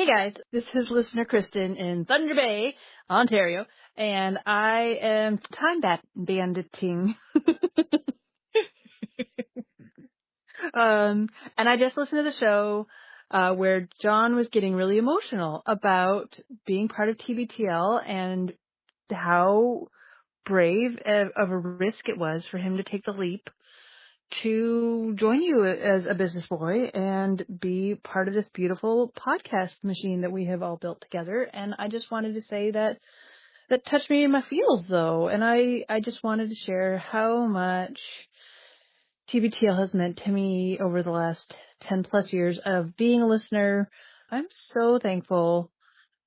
Hey guys, this is listener Kristen in Thunder Bay, Ontario, and I am time banditing. And I just listened to the show where John was getting really emotional about being part of TBTL and how brave of a risk it was for him to take the leap to join you as a business boy and be part of this beautiful podcast machine that we have all built together. And I just wanted to say that touched me in my feels, though. And I just wanted to share how much TBTL has meant to me over the last 10 plus years of being a listener. I'm so thankful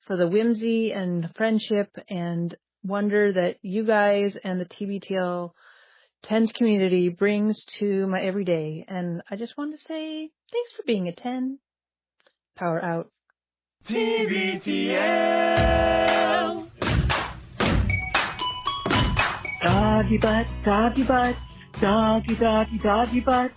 for the whimsy and friendship and wonder that you guys and the TBTL 10's community brings to my everyday. And I just want to say thanks for being a 10. Power out. TBTL. Doggy butt, doggy butt, doggy doggy doggy butt,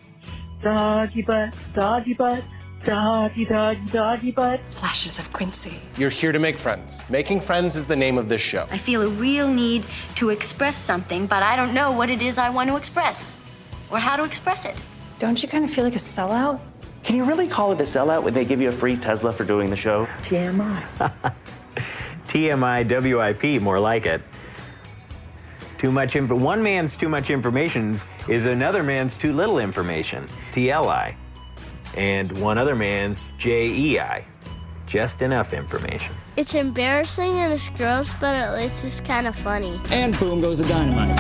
doggy butt, doggy butt, doggy doggy doggy butt. Flashes of Quincy. You're here to make friends. Making friends is the name of this show. I feel a real need to express something, but I don't know what it is I want to express or how to express it. Don't you kind of feel like a sellout? Can you really call it a sellout when they give you a free Tesla for doing the show? TMI. TMI, WIP, more like it. One man's too much information is another man's too little information. TLI. And one other man's JEI. Just enough information. It's embarrassing and it's gross, but at least it's kind of funny. And boom goes the dynamite.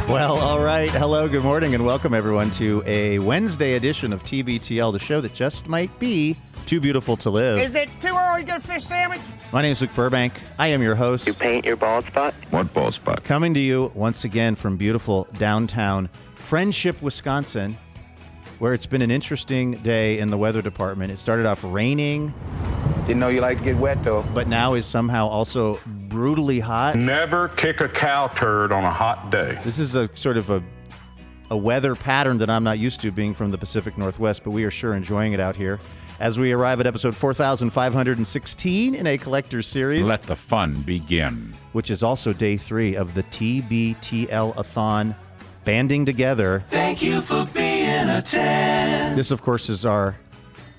Well, all right. Hello, good morning, and welcome everyone to a Wednesday edition of TBTL, the show that just might be too beautiful to live. Is it too early to get a fish sandwich? My name is Luke Burbank. I am your host. You paint your bald spot? What bald spot? Coming to you once again from beautiful downtown Friendship, Wisconsin, where it's been an interesting day in the weather department. It started off raining. Didn't know you like to get wet, though. But now is somehow also brutally hot. Never kick a cow turd on a hot day. This is a sort of a weather pattern that I'm not used to, being from the Pacific Northwest, but we are sure enjoying it out here as we arrive at episode 4,516 in a collector's series. Let the fun begin. Which is also day 3 of the TBTL-a-thon banding together. Thank you for being a 10. This, of course, is our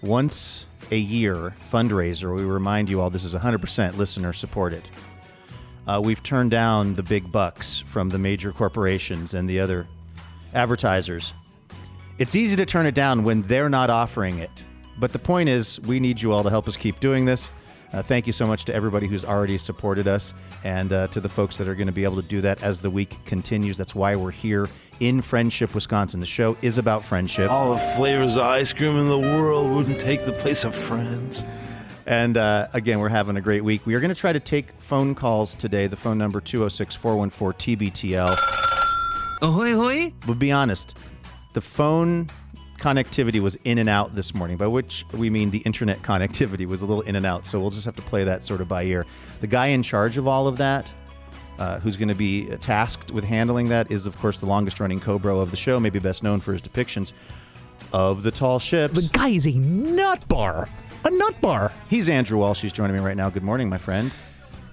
once-a-year fundraiser. We remind you all this is 100% listener-supported. We've turned down the big bucks from the major corporations and the other advertisers. It's easy to turn it down when they're not offering it. But the point is, we need you all to help us keep doing this. Thank you so much to everybody who's already supported us and to the folks that are going to be able to do that as the week continues. That's why we're here in Friendship, Wisconsin. The show is about friendship. All the flavors of ice cream in the world wouldn't take the place of friends. And again, we're having a great week. We are going to try to take phone calls today. The phone number 206-414-TBTL. Ahoy, hoy. But be honest, the phone connectivity was in and out this morning, by which we mean the internet connectivity was a little in and out, so we'll just have to play that sort of by ear. The guy in charge of all of that, who's going to be tasked with handling that, is, of course, the longest-running Cobra of the show, maybe best known for his depictions of the tall ships. The guy is a nut bar. A nut bar. He's Andrew Walsh. He's joining me right now. Good morning, my friend.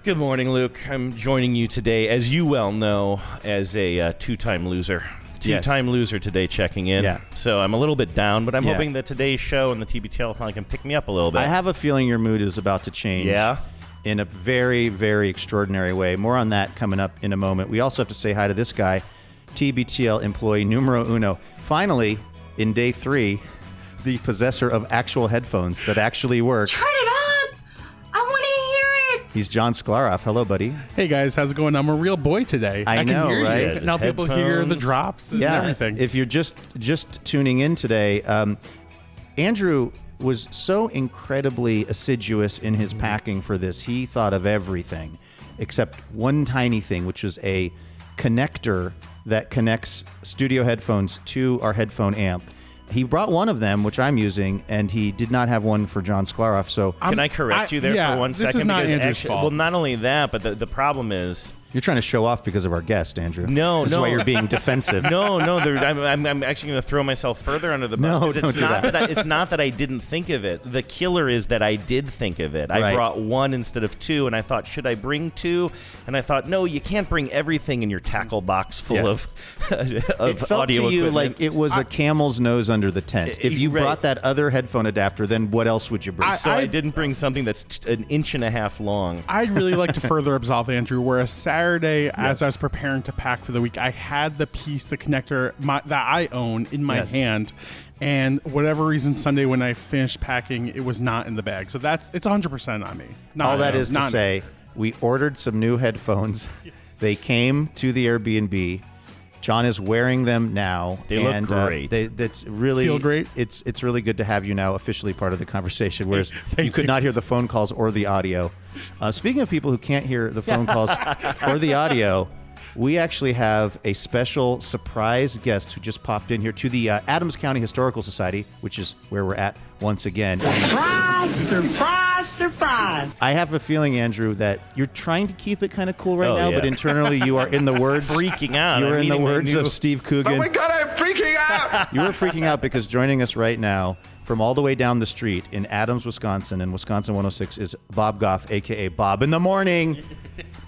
Good morning, Luke. I'm joining you today, as you well know, as a two-time loser. Two-time loser today checking in. Yeah. So I'm a little bit down, but I'm hoping that today's show and the TBTL can pick me up a little bit. I have a feeling your mood is about to change. Yeah? In a very, very extraordinary way. More on that coming up in a moment. We also have to say hi to this guy, TBTL employee numero uno. Finally, in day 3, the possessor of actual headphones that actually work. Turn it up! I want to hear it! He's John Sklaroff. Hello, buddy. Hey, guys. How's it going? I'm a real boy today. I know, can hear right? You. Now people hear the drops and everything. If you're just tuning in today, Andrew was so incredibly assiduous in his packing for this. He thought of everything except one tiny thing, which is a connector that connects studio headphones to our headphone amp. He brought one of them, which I'm using, and he did not have one for John Sklaroff. So can I correct you there for 1 second? This is not Andrew's fault. Well, not only that, but the problem is You're trying to show off because of our guest, Andrew. No, this is why you're being defensive. No, I'm actually going to throw myself further under the bus. No, it's don't do not that. It's not that I didn't think of it. The killer is that I did think of it. I Right. brought one instead of two, and I thought, should I bring two? And I thought, no, you can't bring everything in your tackle box full of It felt audio to you equipment. like it was a camel's nose under the tent. If you Right. brought that other headphone adapter, then what else would you bring? So I didn't bring something that's an inch and a half long. I'd really like to further absolve Andrew, where a Saturday, as I was preparing to pack for the week, I had the piece, the connector that I own in my hand. And whatever reason, Sunday when I finished packing, it was not in the bag. So it's 100% on me. All that is to say, we ordered some new headphones. They came to the Airbnb. John is wearing them now. They look great. That's really Feel great? It's really good to have you now officially part of the conversation, whereas you could not hear the phone calls or the audio. Speaking of people who can't hear the phone calls or the audio, we actually have a special surprise guest who just popped in here to the Adams County Historical Society, which is where we're at once again. Surprise, surprise, surprise. I have a feeling, Andrew, that you're trying to keep it kind of cool right Oh, now, yeah. but internally you are, in the words, freaking out. You are I'm in the eating my words new- of Steve Coogan. Oh my God, I'm freaking out! You are freaking out because joining us right now from all the way down the street in Adams, Wisconsin, and Wisconsin 106 is Bob Goff, a.k.a. Bob in the Morning.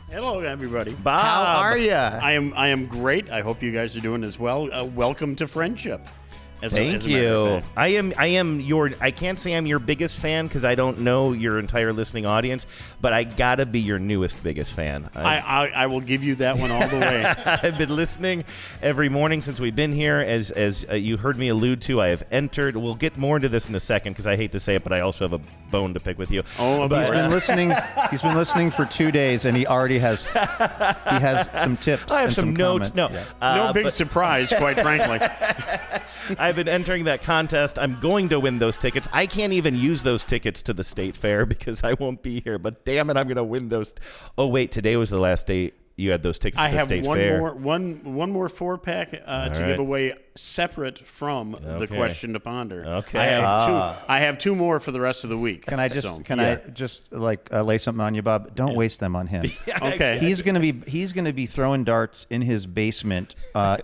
Hello, everybody. Bob. How are you? I am great. I hope you guys are doing as well. Welcome to friendship. Thank you. I am your. I can't say I'm your biggest fan because I don't know your entire listening audience, but I gotta be your newest biggest fan. I will give you that one all the way. I've been listening every morning since we've been here. As you heard me allude to, I have entered. We'll get more into this in a second because I hate to say it, but I also have a bone to pick with you. Oh, He's been listening. He's been listening for 2 days, and he already has. He has some tips. I have and some notes. comments. No, no big surprise, quite frankly. I've been entering that contest. I'm going to win those tickets. I can't even use those tickets to the state fair because I won't be here. But damn it, I'm going to win those. Oh wait, today was the last day you had those tickets. I to the have state one fair. one more 4-pack to right. give away, separate from the Okay. question to ponder. Okay. I have two more for the rest of the week. Can I just lay something on you, Bob? Don't waste them on him. Okay. He's gonna be throwing darts in his basement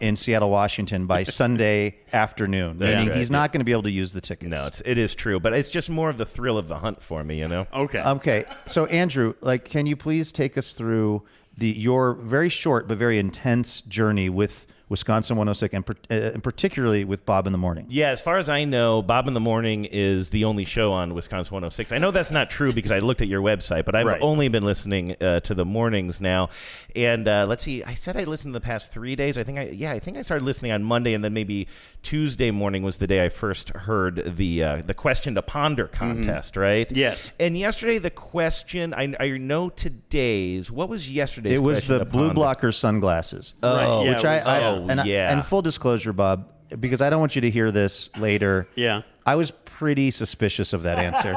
in Seattle, Washington by Sunday afternoon. That's Meaning right. he's not going to be able to use the tickets. No, it is true, but it's just more of the thrill of the hunt for me, you know. Okay. Okay. So Andrew, can you please take us through your very short but very intense journey with Wisconsin 106 and particularly with Bob in the Morning? Yeah, as far as I know, Bob in the Morning is the only show on Wisconsin 106. I know that's not true because I looked at your website, but I've Right. only been listening to the mornings now. And let's see, I said I listened the past 3 days. I think I started listening on Monday, and then maybe Tuesday morning was the day I first heard the question to ponder contest, right? Yes. And yesterday the question, I know today's. What was yesterday's? It was question the to blue ponder? blocker sunglasses. Oh, Yeah, which it was- and full disclosure, Bob, because I don't want you to hear this later. Yeah. I was pretty suspicious of that answer.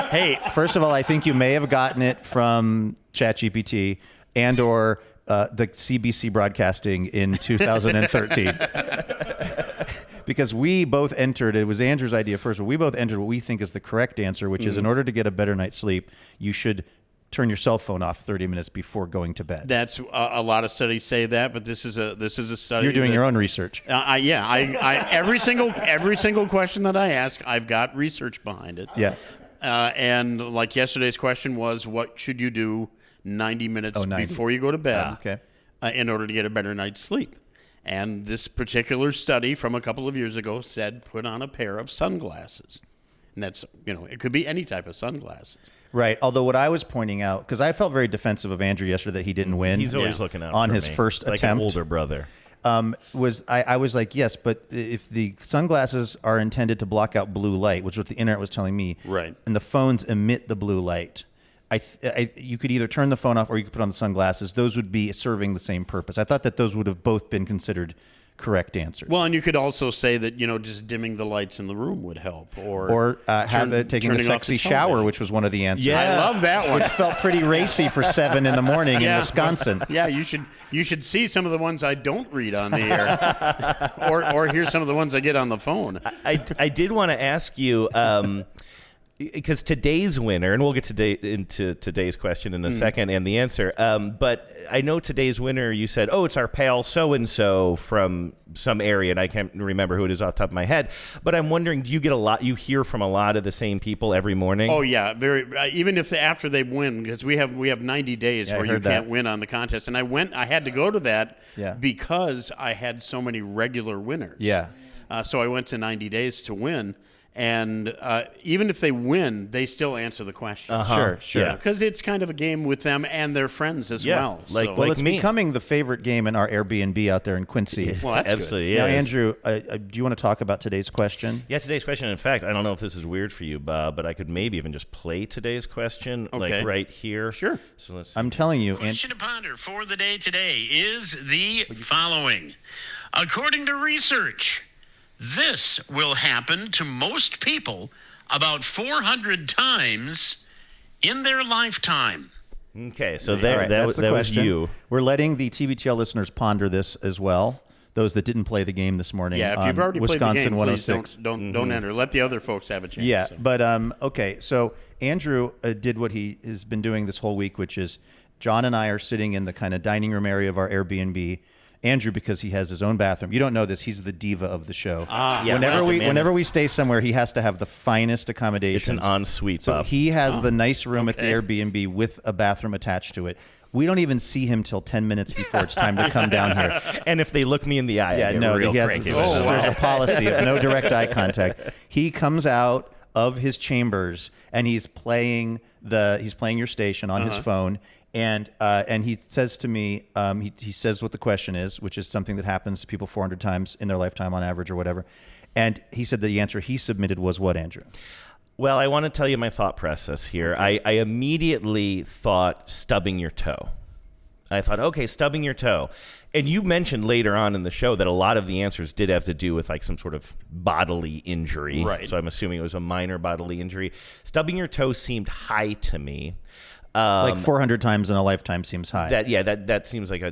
Hey, First of all, I think you may have gotten it from ChatGPT and or the CBC broadcasting in 2013. Because we both entered, it was Andrew's idea first, but we both entered what we think is the correct answer, which is in order to get a better night's sleep, you should turn your cell phone off 30 minutes before going to bed. that's a lot of studies say that, but this is a study. You're doing that- your own research. I every single question that I ask, I've got research behind it. Yeah. And like yesterday's question was, what should you do 90 minutes 90. before you go to bed Okay. in order to get a better night's sleep? And this particular study from a couple of years ago said put on a pair of sunglasses. And that's, it could be any type of sunglasses. Right. Although what I was pointing out, because I felt very defensive of Andrew yesterday that he didn't win. He's always looking out on for his me. first It's like attempt. an older brother. I was like, yes, but if the sunglasses are intended to block out blue light, which is what the internet was telling me, Right. and the phones emit the blue light, you could either turn the phone off or you could put on the sunglasses. Those would be serving the same purpose. I thought that those would have both been considered correct answers. Well, and you could also say that, just dimming the lights in the room would help. Or have it taking a turning off sexy the shower, television. which was one of the answers. Yeah. I love that one. Which felt pretty racy for 7 in the morning in Wisconsin. Yeah, you should see some of the ones I don't read on the air, or hear some of the ones I get on the phone. I did want to ask you. because today's winner, and we'll get into today's question in a second and the answer. But I know today's winner, you said, oh, it's our pal so-and-so from some area, and I can't remember who it is off the top of my head. But I'm wondering, do you get you hear from a lot of the same people every morning? Oh, yeah. Even if after they win, because we have 90 days where you can't win on the contest. And I had to go to that because I had so many regular winners. Yeah. So I went to 90 days to win. And even if they win, they still answer the question. Sure. Yeah, because it's kind of a game with them and their friends as well. Well, it's becoming the favorite game in our Airbnb out there in Quincy. Well, that's absolutely. good. Now, Andrew, do you want to talk about today's question? Yeah, today's question. In fact, I don't know if this is weird for you, Bob, but I could maybe even just play today's question, like right here. Sure. So let's. I'm telling you. Question to ponder for the day today is the following. According to research, this will happen to most people about 400 times in their lifetime. Okay, so that was you. We're letting the TBTL listeners ponder this as well. Those that didn't play the game this morning. Yeah, if you've already Wisconsin played the game, 106. please don't enter. Let the other folks have a chance. Yeah, but okay. So Andrew did what he has been doing this whole week, which is John and I are sitting in the kind of dining room area of our Airbnb. Andrew, because he has his own bathroom. You don't know this. He's the diva of the show. Whenever we stay somewhere, he has to have the finest accommodations. It's an ensuite. So he has the nice room at the Airbnb with a bathroom attached to it. We don't even see him till 10 minutes before it's time to come down here. And if they look me in the eye, I get real cranky. There's a policy of no direct eye contact. He comes out of his chambers and he's playing your station on his phone. And he says to me, he says what the question is, which is something that happens to people 400 times in their lifetime on average or whatever. And he said the answer he submitted was what, Andrew? Well, I want to tell you my thought process here. I immediately thought stubbing your toe. I thought, okay, stubbing your toe. And you mentioned later on in the show that a lot of the answers did have to do with like some sort of bodily injury. Right. So I'm assuming it was a minor bodily injury. Stubbing your toe seemed high to me. Like 400 times in a lifetime seems high. That seems like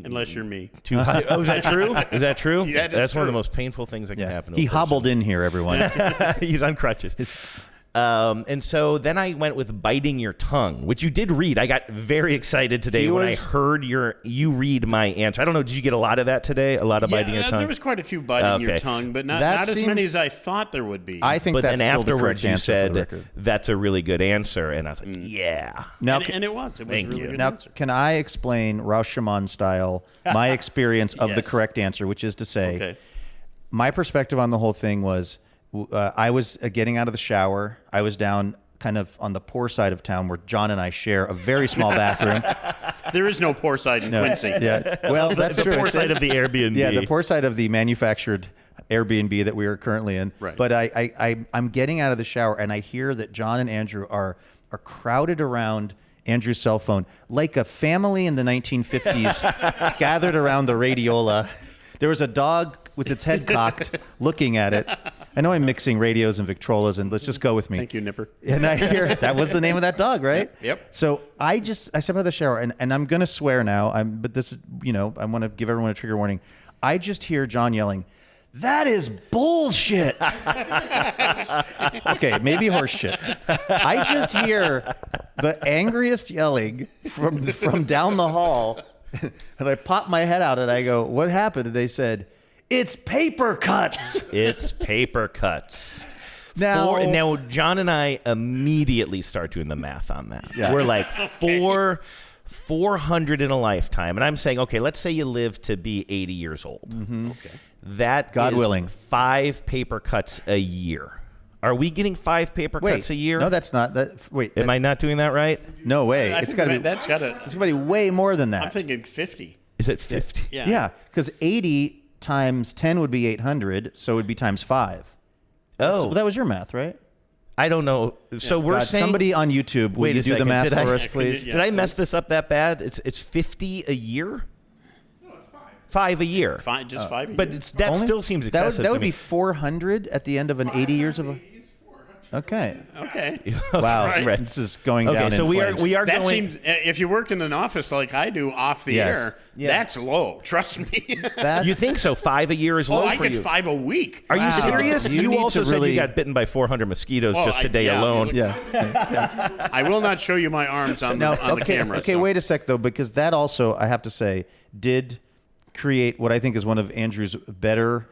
unless you're me. Too high. Oh, is that true? Is that true? Yeah, that's one of the most painful things that can happen. He hobbled in here, everyone. He's on crutches. And so then I went with biting your tongue, which you did read. I got very excited today when I heard you read my answer. I don't know. Did you get a lot of that today? A lot of biting your tongue? There was quite a few biting your tongue, but not as many as I thought there would be. I think but that's then still afterwards the correct you answer said that's a really good answer, and I was like, yeah. Now, and it was. It was a really good now, answer. can I explain Rauschenmann style my experience of the correct answer, which is to say, my perspective on the whole thing was, I was getting out of the shower. I was down kind of on the poor side of town where John and I share a very small bathroom. There is no poor side in Quincy. Yeah, well, that's the true. poor side of the Airbnb. Yeah, the poor side of the manufactured Airbnb that we are currently in. Right. But I'm getting out of the shower and I hear that John and Andrew are crowded around Andrew's cell phone like a family in the 1950s gathered around the radiola. There was a dog with its head cocked looking at it. I know I'm mixing radios and Victrolas, and let's just go with me. Thank you, Nipper. And I hear that was the name of that dog, right? Yep. So I step out of the shower, and I'm going to swear now, but this is, I want to give everyone a trigger warning. I just hear John yelling, "That is bullshit." Okay, maybe horse shit. I just hear the angriest yelling from down the hall, and I pop my head out, and I go, "What happened?" And they said, "It's paper cuts." It's paper cuts. Now, John and I immediately start doing the math on that. Yeah. We're like 400 in a lifetime. And I'm saying, okay, let's say you live to be 80 years old. Mm-hmm. Okay. That God is willing. 5 paper cuts a year. Are we getting 5 paper cuts a year? No, that's not. Am I not doing that right? No way. It's got to be way more than that. I'm thinking 50. Is it 50? Yeah. Yeah, because 80 times 10 would be 800, so it would be times 5. Oh. So that was your math, right? I don't know. So we're saying somebody on YouTube, will you do the math for us, please? Did I mess this up that bad? It's 50 a year? No, it's 5. 5 a year. 5 a year. But that still seems excessive. That would to me. be 400 at the end of an 80 years of a. Okay. Okay. Wow. Right. This is going Okay, down. so in we flames. are That going. seems, if you work in an office like I do off the Yes. air, Yeah. that's low. Trust me. You think so? 5 a year is Oh, low I for get you. 5 a week. Are you Wow. serious? You You, need also to said really- you got bitten by 400 mosquitoes Oh, just today yeah. alone. Yeah. I will not show you my arms on Now, the camera. Okay, so. wait a sec though, because that also, I have to say, did create what I think is one of Andrew's better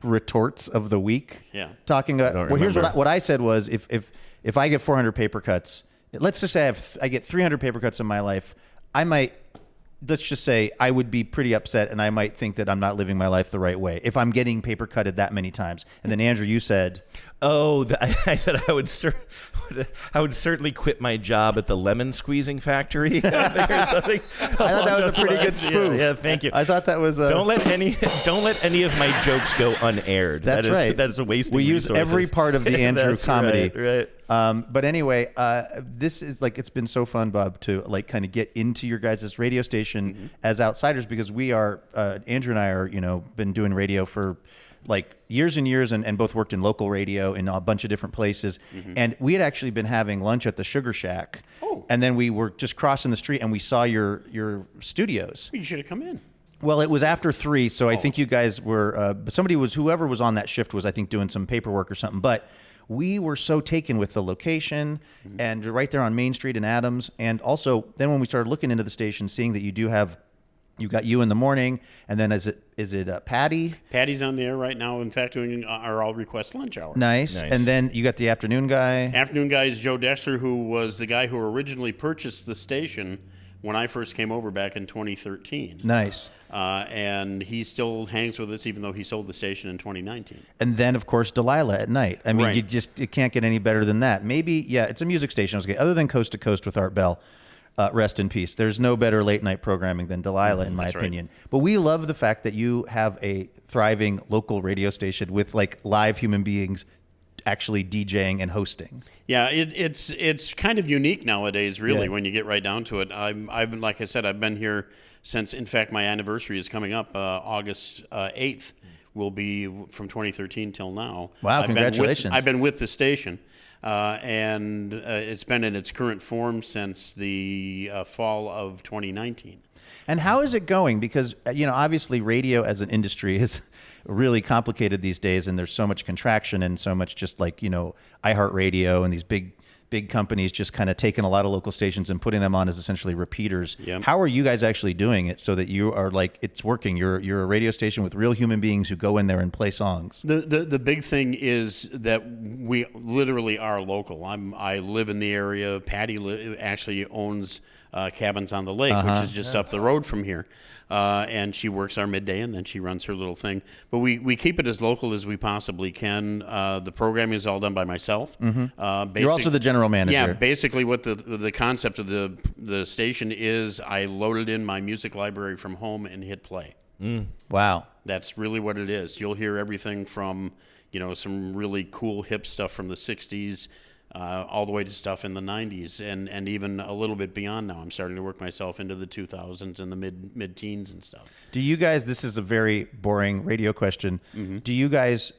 retorts of the week. Yeah. Talking. don't Well, here's remember. what I said was if I get 400 paper cuts, let's just say I get 300 paper cuts in my life, I might. Let's just say I would be pretty upset, and I might think that I'm not living my life the right way if I'm getting paper cutted that many times. And then Andrew, you said, Oh, I said I would certainly quit my job at the lemon squeezing factory. or something. I thought that was a pretty good spoof. Yeah, thank you. I thought that was a. Don't let any of my jokes go unaired. That's right. That is a waste. We of use resources. every part of the Andrew That's comedy. Right. But anyway, this is like, it's been so fun, Bob, to like kind of get into your guys' radio station as outsiders, because we are, Andrew and I are, been doing radio for like years and years, and both worked in local radio in a bunch of different places. And we had actually been having lunch at the Sugar Shack. And then we were just crossing the street and we saw your studios. You should have come in. Well, it was after 3, so I think you guys were. But whoever was on that shift was, I think, doing some paperwork or something. But we were so taken with the location and right there on Main Street in Adams, and also then when we started looking into the station, seeing that you got you in the morning, and then is it Patty? Patty's on the air right now. In fact, doing our all request lunch hour. Nice. And then you got the afternoon guy. Afternoon guy is Joe Dexter, who was the guy who originally purchased the station when I first came over back in 2013. Nice. And he still hangs with us, even though he sold the station in 2019. And then, of course, Delilah at night. I mean, Right. you can't get any better than that. Maybe, yeah, it's a music station. Other than Coast to Coast with Art Bell, rest in peace. There's no better late night programming than Delilah, in my That's right. opinion. But we love the fact that you have a thriving local radio station with like live human beings actually DJing and hosting. Yeah, it's kind of unique nowadays, really, Yeah. when you get right down to it. I've been, like I said, I've been here since, in fact, my anniversary is coming up, August 8th. Will be from 2013 till now. Wow, congratulations. I've been with the station, and it's been in its current form since the fall of 2019. And how is it going? Because, obviously radio as an industry is really complicated these days, and there's so much contraction and so much just like, iHeartRadio and these big companies just kind of taking a lot of local stations and putting them on as essentially repeaters. Yep. How are you guys actually doing it so that you are like, it's working? You're a radio station with real human beings who go in there and play songs. The big thing is that we literally are local. I live in the area. Patty actually owns Cabins on the Lake, which is just up the road from here. And she works our midday, and then she runs her little thing. But we keep it as local as we possibly can. The programming is all done by myself. You're also the general manager. Yeah, basically what the concept of the station is, I loaded in my music library from home and hit play. Wow. That's really what it is. You'll hear everything from, some really cool hip stuff from the 60s, all the way to stuff in the 90s, and even a little bit beyond now. I'm starting to work myself into the 2000s and the mid-teens and stuff. Do you guys, this is a very boring radio question, do you guys,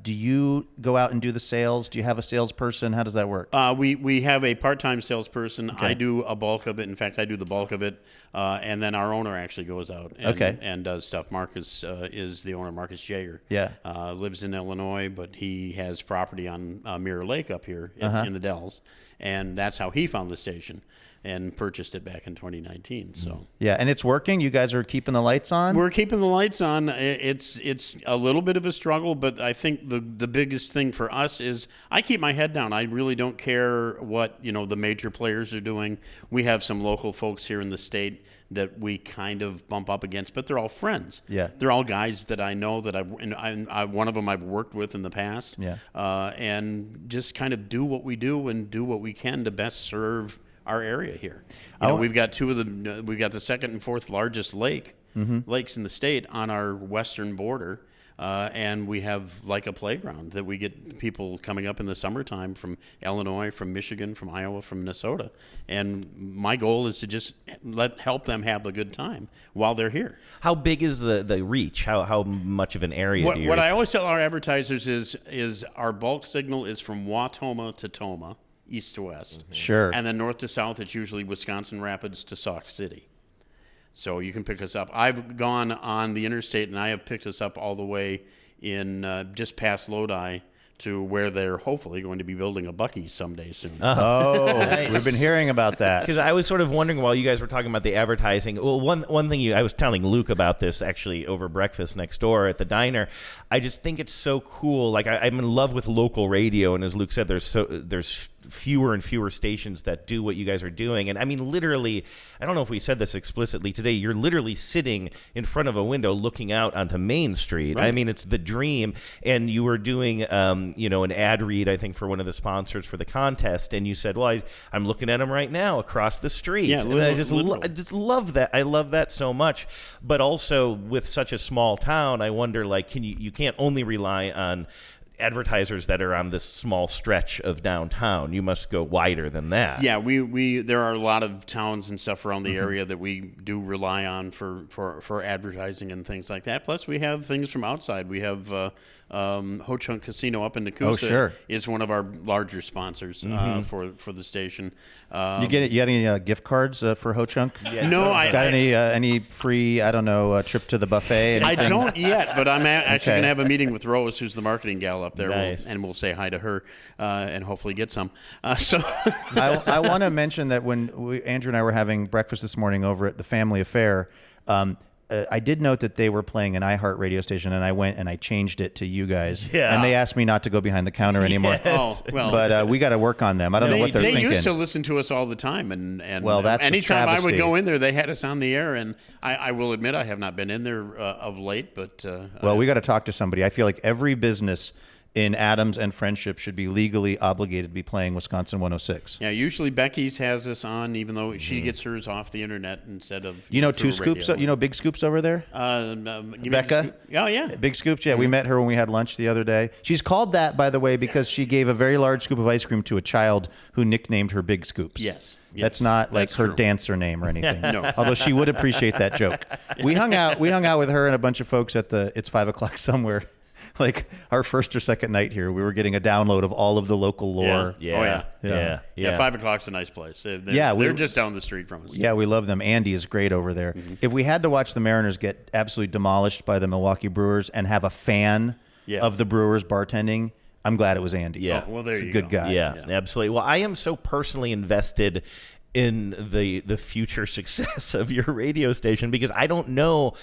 do you go out and do the sales? Do you have a salesperson? How does that work? We have a part-time salesperson. Okay. I do a bulk of it. In fact, I do the bulk of it. And then our owner actually goes out and does stuff. Marcus is the owner, Marcus Jaeger. Yeah. Lives in Illinois, but he has property on Mirror Lake up here in the Dells. And that's how he found the station and purchased it back in 2019. So Yeah, and it's working? You guys are keeping the lights on? we're keeping the lights on. It's a little bit of a struggle, but I think the biggest thing for us is I keep my head down. I really don't care what the major players are doing. We have some local folks here in the state that we kind of bump up against, but they're all friends. Yeah. They're all guys that I know that one of them I've worked with in the past. Yeah. And just kind of do what we do and do what we can to best serve our area here. We've got we've got the second and fourth largest lakes in the state on our western border. And we have like a playground that we get people coming up in the summertime from Illinois, from Michigan, from Iowa, from Minnesota. And my goal is to just help them have a good time while they're here. How big is the reach? How much of an area do you What I always tell our advertisers is our bulk signal is from Wautoma to Toma, east to west. Sure. And then north to south, it's usually Wisconsin Rapids to Sauk City. So you can pick us up. I've gone on the interstate, and I have picked us up all the way in just past Lodi to where they're hopefully going to be building a Buc-ee's someday soon. Oh, nice. We've been hearing about that. Because I was sort of wondering while you guys were talking about the advertising. Well, one thing I was telling Luke about this actually over breakfast next door at the diner. I just think it's so cool. Like I'm in love with local radio, and as Luke said, there's fewer and fewer stations that do what you guys are doing. And I mean, literally, I don't know if we said this explicitly today, you're literally sitting in front of a window looking out onto Main Street. Right. I mean, it's the dream. And you were doing, an ad read, I think, for one of the sponsors for the contest. And you said, well, I'm looking at them right now across the street. Yeah, and I just love that. I love that so much. But also with such a small town, I wonder, like, you can't only rely on advertisers that are on this small stretch of downtown. You must go wider than that. Yeah, we there are a lot of towns and stuff around the area that we do rely on for advertising and things like that. Plus, we have things from outside. We have Ho Chunk Casino up in Nakusa. Oh, sure. Is one of our larger sponsors for the station. You got any gift cards for Ho Chunk? Yeah. No, got any free? I don't know, trip to the buffet. Anything? I don't yet, but I'm actually going to have a meeting with Rose, who's the marketing gal up there, nice. and we'll say hi to her and hopefully get some. So I want to mention that when Andrew and I were having breakfast this morning over at the Family Affair. I did note that they were playing an iHeart radio station, and I went and I changed it to you guys. Yeah. And they asked me not to go behind the counter anymore. Yes. Oh, well. But we got to work on them. I don't know what they're thinking. They used to listen to us all the time, and well, that's anytime I would go in there, they had us on the air. And I will admit I have not been in there of late, but well, we got to talk to somebody. I feel like every business in Adams and Friendship should be legally obligated to be playing Wisconsin 106. Yeah, usually Becky's has us on, even though she gets hers off the internet instead of Two Scoops. Big Scoops over there. Becca. Oh yeah, Big Scoops. Yeah, we met her when we had lunch the other day. She's called that, by the way, because she gave a very large scoop of ice cream to a child who nicknamed her Big Scoops. Yes. That's not like her dancer name or anything. No. Although she would appreciate that joke. We hung out with her and a bunch of folks at the It's 5 o'clock somewhere. Like our first or second night here, we were getting a download of all of the local lore. Yeah. Oh, yeah. 5 o'clock's a nice place. They're just down the street from us. Yeah, we love them. Andy is great over there. Mm-hmm. If we had to watch the Mariners get absolutely demolished by the Milwaukee Brewers and have a fan of the Brewers bartending, I'm glad it was Andy. Yeah. Oh, well, there He's you a good go. guy. Yeah, absolutely. Well, I am so personally invested in the future success of your radio station, because I don't know,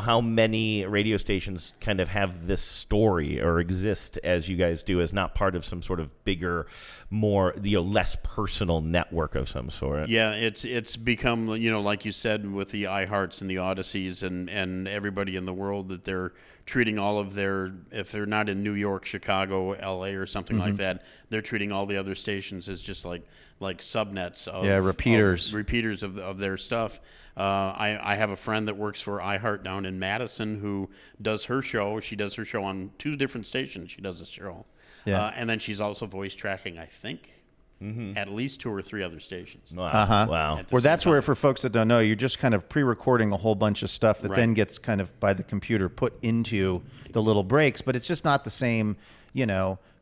how many radio stations kind of have this story or exist as you guys do, as not part of some sort of bigger, more, less personal network of some sort. Yeah, it's become, like you said, with the iHearts and the Odysseys and everybody in the world, that they're treating all of their, if they're not in New York, Chicago, LA or something like that, they're treating all the other stations as just like subnets of repeaters of their stuff. I have a friend that works for iHeart down in Madison who does her show. She does her show on 2 different stations. She does a show. Yeah. And then she's also voice tracking, I think, at least 2 or 3 other stations. Wow. Wow. Well, that's where, for folks that don't know, you're just kind of pre-recording a whole bunch of stuff that then gets kind of by the computer put into the little breaks, but it's just not the same,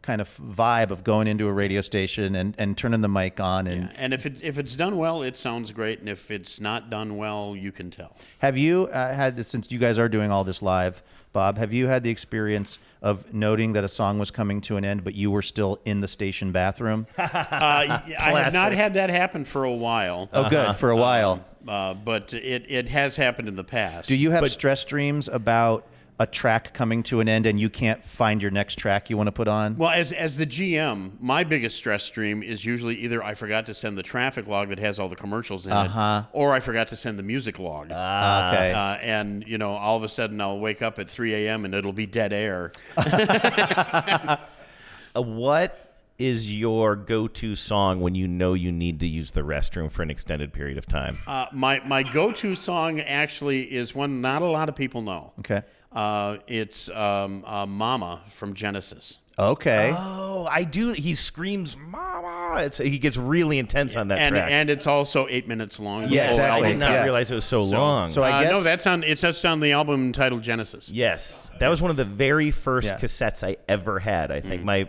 kind of vibe of going into a radio station and turning the mic on. And if it's done well, it sounds great, and if it's not done well, you can tell. Have you had, since you guys are doing all this live, Bob, have you had the experience of noting that a song was coming to an end, but you were still in the station bathroom? I have not had that happen for a while. Oh, good, for a while. But it has happened in the past. Do you have stress dreams about a track coming to an end and you can't find your next track you want to put on? Well, as the GM, my biggest stress stream is usually either I forgot to send the traffic log that has all the commercials in it, or I forgot to send the music log. Okay. And, all of a sudden I'll wake up at 3 a.m. and it'll be dead air. What is your go-to song when you know you need to use the restroom for an extended period of time? My go-to song actually is one not a lot of people know. Okay. It's Mama from Genesis. Okay. Oh, I do. He screams, "Mama!" He gets really intense on that track. And it's also 8 minutes long. Yeah, exactly. I did not realize it was so long. So I guess no, that's on the album titled Genesis. Yes, that was one of the very first cassettes I ever had. I think my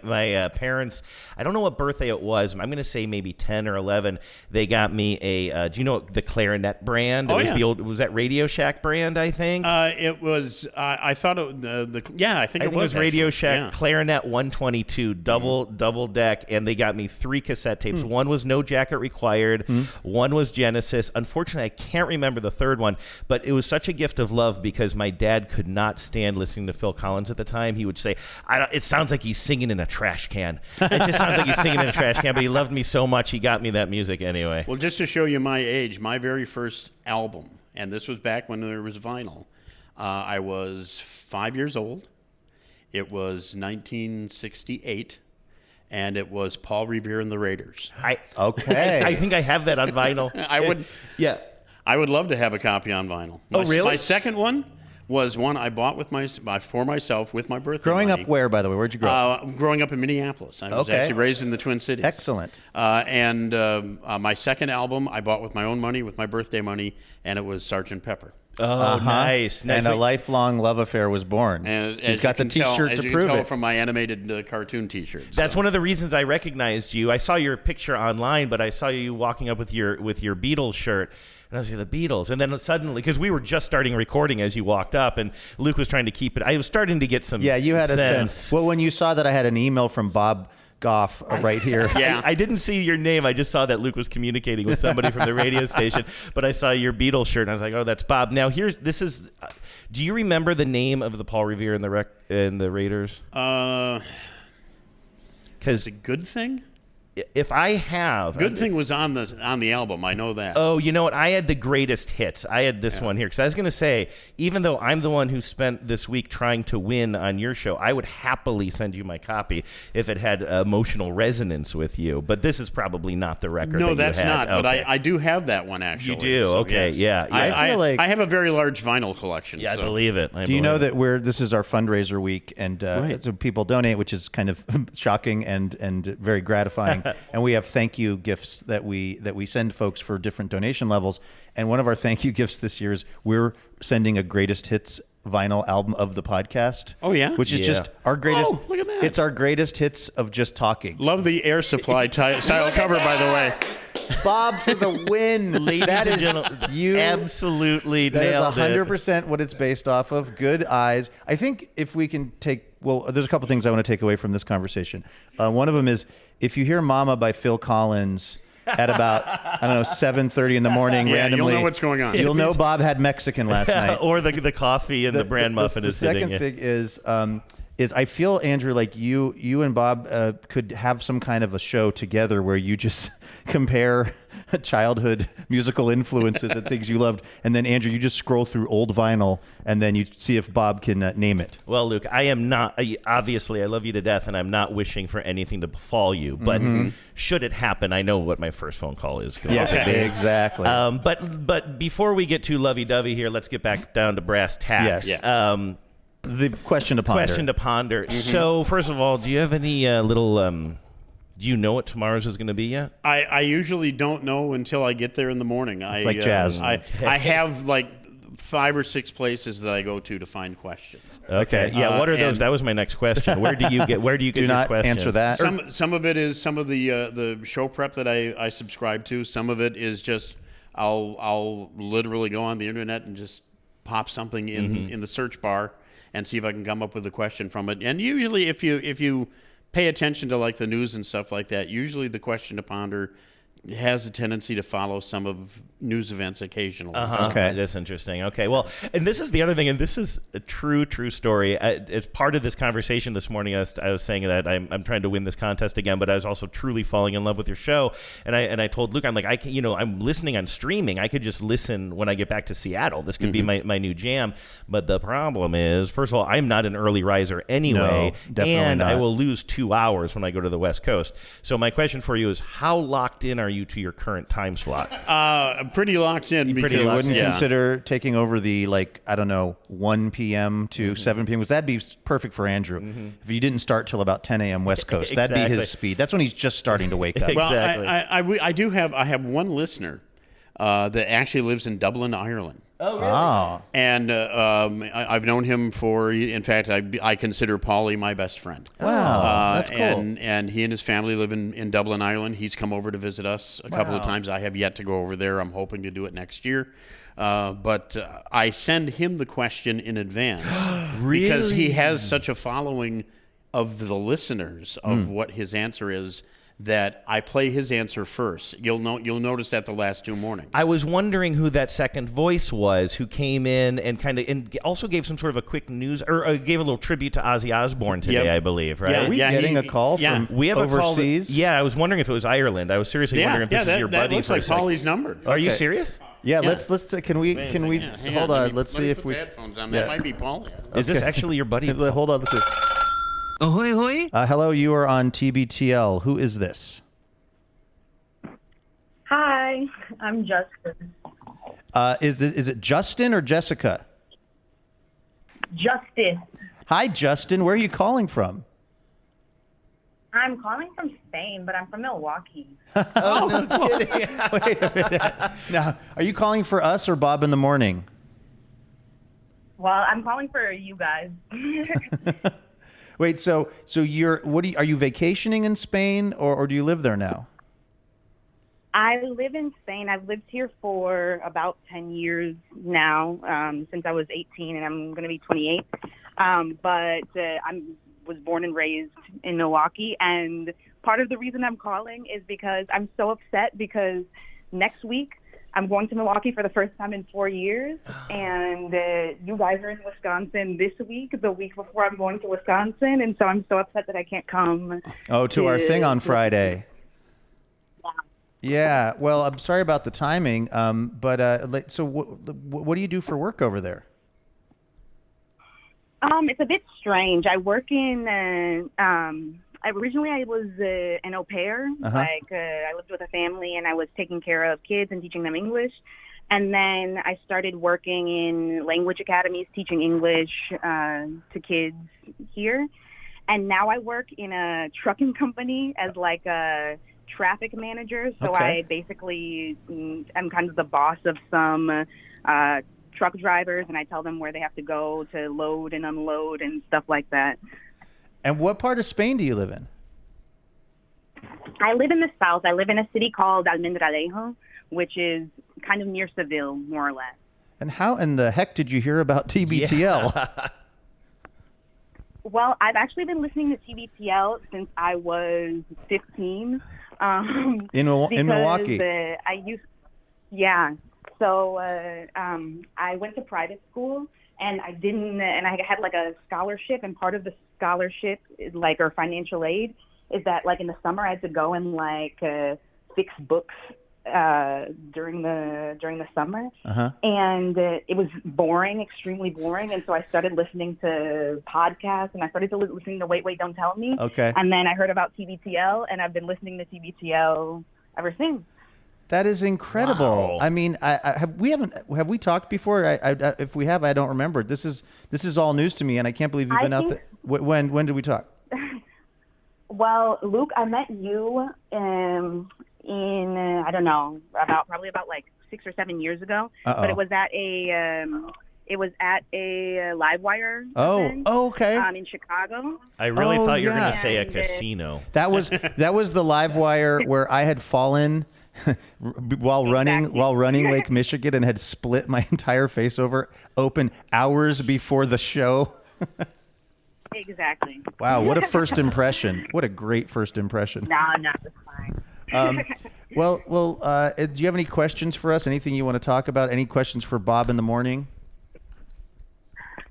parents. I don't know what birthday it was. I'm going to say maybe 10 or 11. They got me a. Do you know the Clarinet brand? Oh, it was the old. Was that Radio Shack brand? I think. It was. I thought I think it was Radio actually. Shack Clarinet 122 double deck, and they got me 3 cassette tapes. One was No Jacket Required. One was Genesis. Unfortunately, I can't remember the third one, but it was such a gift of love because my dad could not stand listening to Phil Collins at the time. He would say, "It sounds like he's singing in a trash can. It just sounds like he's singing in a trash can." But he loved me so much, he got me that music anyway. Well, just to show you my age, my very first album, and this was back when there was vinyl. I was 5 years old. It was 1968, and it was Paul Revere and the Raiders. I think I have that on vinyl. I would love to have a copy on vinyl. Really? My second one was one I bought for myself with my birthday Growing money. up where, by the way? Where'd you grow up? Growing up in Minneapolis. I was actually raised in the Twin Cities. Excellent. And my second album I bought with my own money, with my birthday money, and it was Sgt. Pepper. Oh, nice. And a lifelong love affair was born. And He's got the T-shirt to prove can tell it. from my animated cartoon T-shirts. That's one of the reasons I recognized you. I saw your picture online, but I saw you walking up with your Beatles shirt. And I was like, the Beatles. And then suddenly, because we were just starting recording as you walked up, and Luke was trying to keep it. I was starting to get some you had a sense. Well, when you saw that I had an email from Bob Goff right here. I didn't see your name. I just saw that Luke was communicating with somebody from the radio station, but I saw your Beatles shirt, and I was like, oh, that's Bob. Now, do you remember the name of the Paul Revere and the Raiders? It's a Good Thing? If I have... Good Thing was on the album. I know that. Oh, you know what? I had the greatest hits. I had this one here. Because I was going to say, even though I'm the one who spent this week trying to win on your show, I would happily send you my copy if it had emotional resonance with you. But this is probably not the record No, that that's you had. not. But I do have that one, actually. You do? So, okay, yes. yeah. I feel like... I have a very large vinyl collection. Yeah, I believe it. Do you know that this is our fundraiser week, and so people donate, which is kind of shocking and very gratifying. And we have thank you gifts that we send folks for different donation levels. And one of our thank you gifts this year is we're sending a greatest hits vinyl album of the podcast. Oh yeah, which is just our greatest. Oh, look at that! It's our greatest hits of just talking. Love the Air Supply style cover, by the way. Bob for the win. Ladies and gentlemen, you absolutely nailed it. That is 100% what it's based off of. Good eyes. I think if we can there's a couple things I want to take away from this conversation. One of them is if you hear Mama by Phil Collins at about, 7:30 in the morning randomly. You'll know what's going on. You'll know Bob had Mexican last night. Or the coffee and the bran muffin is hitting you. The second thing is I feel, Andrew, like you and Bob could have some kind of a show together where you just compare childhood musical influences and things you loved, and then Andrew, you just scroll through old vinyl and then you see if Bob can name it. Well, Luke, I am not, obviously I love you to death and I'm not wishing for anything to befall you, but should it happen, I know what my first phone call is going to be. Exactly. But before we get too lovey-dovey here, let's get back down to brass tacks. Yes. The question to ponder. So, first of all, do you have any do you know what tomorrow's is going to be yet? I usually don't know until I get there in the morning. It's like jazz. I have like 5 or 6 places that I go to find questions. Okay. Yeah. What are those? That was my next question. Where do you get your questions? Do not answer that. Some of it is some of the show prep that I subscribe to. Some of it is just I'll literally go on the internet and just pop something in the search bar and see if I can come up with a question from it. And usually, if you pay attention to like the news and stuff like that, usually the question to ponder has a tendency to follow some of news events occasionally. Okay, that's interesting. Okay, well, and this is the other thing, and this is a true story. As part of this conversation this morning, I was saying that I'm trying to win this contest again, but I was also truly falling in love with your show. And I told Luke, I'm like, I'm listening on streaming. I could just listen when I get back to Seattle. This could be my new jam. But the problem is, first of all, I'm not an early riser anyway, No, definitely and not. I will lose 2 hours when I go to the West Coast. So my question for you is, how locked in are you to your current time slot? Pretty locked in. You wouldn't consider taking over the 1 p.m. to 7 p.m. because that'd be perfect for Andrew. If you didn't start till about 10 a.m. West Coast, that'd be Exactly. his speed. That's when he's just starting to wake up. Well, I have one listener that actually lives in Dublin, Ireland. Oh, really? Oh. And I've known him in fact, I consider Paulie my best friend. Wow, that's cool. And he and his family live in Dublin, Ireland. He's come over to visit us a couple of times. I have yet to go over there. I'm hoping to do it next year. But I send him the question in advance because he has such a following of the listeners of what his answer is, that I play his answer first. You'll notice that the last 2 mornings. I was wondering who that second voice was, who came in and also gave some sort of a quick news, or gave a little tribute to Ozzy Osbourne today, I believe, right? Are we getting a call from overseas? I was wondering if it was Ireland. I was seriously wondering if this is your buddy. That looks like Paulie's number. Are you serious? Yeah, let's can we hold on? Let's see if we. Headphones on. That might be Paulie. Is this actually your buddy? Hold on. Let's see. Ahoy, hoy. Hello, you are on TBTL. Who is this? Hi, I'm Justin. Is it Justin or Jessica? Justin. Hi, Justin. Where are you calling from? I'm calling from Spain, but I'm from Milwaukee. Oh, no kidding. Wait a minute. Now, are you calling for us or Bob in the Morning? Well, I'm calling for you guys. Wait, so are you vacationing in Spain or do you live there now? I live in Spain. I've lived here for about 10 years now, since I was 18, and I'm going to be 28. But I was born and raised in Milwaukee, and part of the reason I'm calling is because I'm so upset because next week I'm going to Milwaukee for the first time in 4 years, and you guys are in Wisconsin this week, the week before I'm going to Wisconsin, and so I'm so upset that I can't come. Oh, to our thing on Friday. Yeah, well, I'm sorry about the timing, but so what do you do for work over there? It's a bit strange. I work in originally I was an au pair. I lived with a family and I was taking care of kids and teaching them English. And then I started working in language academies, teaching English to kids here. And now I work in a trucking company as like a traffic manager. So I basically am kind of the boss of some truck drivers, and I tell them where they have to go to load and unload and stuff like that. And what part of Spain do you live in? I live in the south. I live in a city called Almendralejo, which is kind of near Seville, more or less. And how in the heck did you hear about TBTL? Yeah. Well, I've actually been listening to TBTL since I was 15. In Milwaukee? So I went to private school, and I had like a scholarship, and part of the scholarship is like, or financial aid, is that like in the summer I had to go and like fix books during the summer, and it was boring, extremely boring, and so I started listening to podcasts, and I started listening to Wait, Don't Tell Me, and then I heard about TBTL, and I've been listening to TBTL ever since. That is incredible. Wow. I mean, have we talked before? If we have, I don't remember. This is all news to me, and I can't believe you've been out there. When did we talk? Well, Luke, I met you in I don't know, probably about like 6 or 7 years ago. But it was at a Livewire event, okay. In Chicago. I really thought you were going to say a casino. That was the Livewire where I had fallen while running Lake Michigan and had split my entire face open hours before the show. Exactly. Wow, what a first impression. What a great first impression. No, that's fine. Well, do you have any questions for us? Anything you want to talk about? Any questions for Bob in the morning?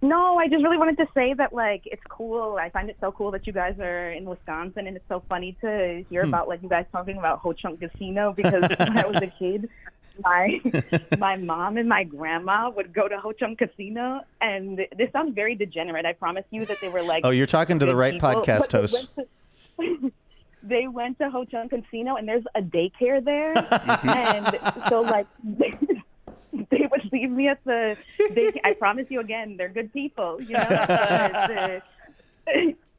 No, I just really wanted to say that, like, it's cool. I find it so cool that you guys are in Wisconsin, and it's so funny to hear about, like, you guys talking about Ho Chunk Casino, because when I was a kid, my mom and my grandma would go to Ho Chunk Casino, and this sounds very degenerate. I promise you that they were, like... Oh, you're talking to the right people, podcast host. They went to Ho Chunk Casino, and there's a daycare there, and so, like... They would leave me at the. I promise you again, they're good people, you know.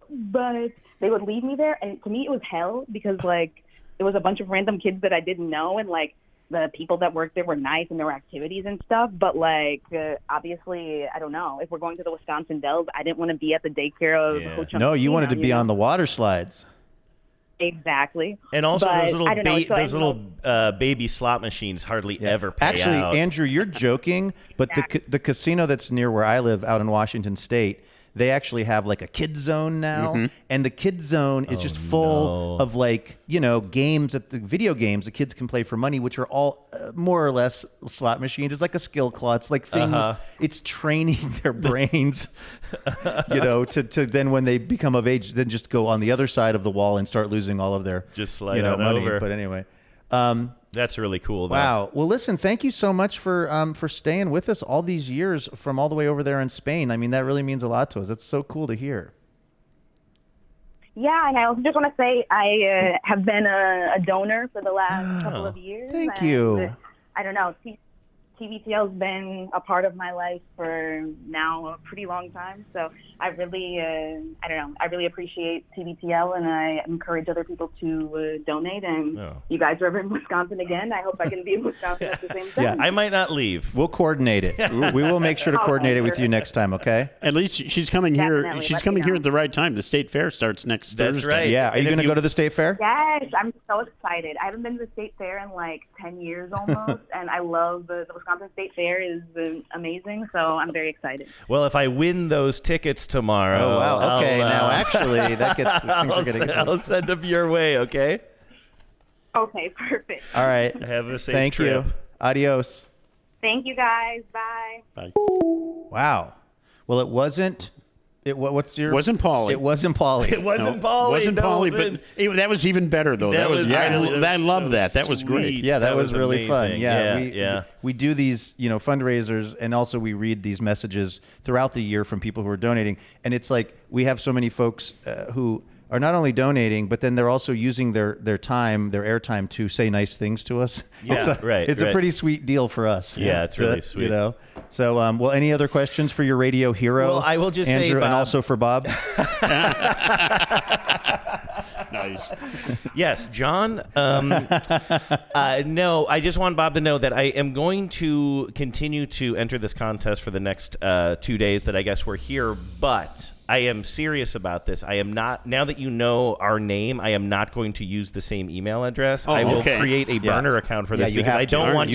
But they would leave me there, and to me it was hell because like it was a bunch of random kids that I didn't know, and like the people that worked there were nice and there were activities and stuff. But like obviously, I don't know if we're going to the Wisconsin Dells. I didn't want to be at the daycare of Ho Chunk. No, you Casino, wanted to be on the water slides. Exactly. And also but, those little baby slot machines hardly ever pay Actually, out. Andrew, you're joking, but the casino that's near where I live out in Washington State, they actually have like a kid zone now, and the kid zone is just full of like, you know, games at the video games the kids can play for money, which are all more or less slot machines. It's like a skill claw. It's like things. It's training their brains, you know, to then when they become of age, then just go on the other side of the wall and start losing all of their just slide on money. over. But anyway. That's really cool, though. Wow. Well, listen, thank you so much for staying with us all these years from all the way over there in Spain. I mean, that really means a lot to us. It's so cool to hear. Yeah, and I also just want to say I have been a donor for the last couple of years. Thank you. I don't know. TBTL has been a part of my life for now a pretty long time. So I really, I don't know, I really appreciate TBTL, and I encourage other people to donate. And you guys are ever in Wisconsin again, I hope I can be in Wisconsin at the same time. Yeah, I might not leave. We'll coordinate it. We will make sure to coordinate it with you next time, okay? At least she's coming here. Definitely, She's coming here at the right time. The state fair starts next Thursday. That's right. Yeah. Are you going to go to the state fair? Yes, I'm so excited. I haven't been to the state fair in like 10 years almost, and I love the Wisconsin State Fair is amazing, so I'm very excited. Well, if I win those tickets tomorrow... Oh, wow. Okay, now actually, that gets things are getting good. I'll send them your way, okay? Okay, perfect. All right. Have a safe Thank trip. you. Adios. Thank you, guys. Bye. Bye. Wow. Well, it wasn't... what's your... Wasn't Pauly. It wasn't Pauly. It wasn't Pauly. Wasn't Pauly, but that was even better, though. That was I love that. That was sweet. great. Yeah, that was really fun. amazing. Yeah, we do these, you know, fundraisers, and also we read these messages throughout the year from people who are donating, and it's like we have so many folks who are not only donating, but then they're also using their time, their airtime to say nice things to us. Yeah, It's a pretty sweet deal for us. Yeah, it's really sweet. You know. So, well, any other questions for your radio hero? Well, I will just Andrew, say, Bob, and also for Bob. Nice. Yes, John. No, I just want Bob to know that I am going to continue to enter this contest for the next 2 days that I guess we're here, but I am serious about this. I am not, now that you know our name, I am not going to use the same email address. I will create a burner account for this because I don't want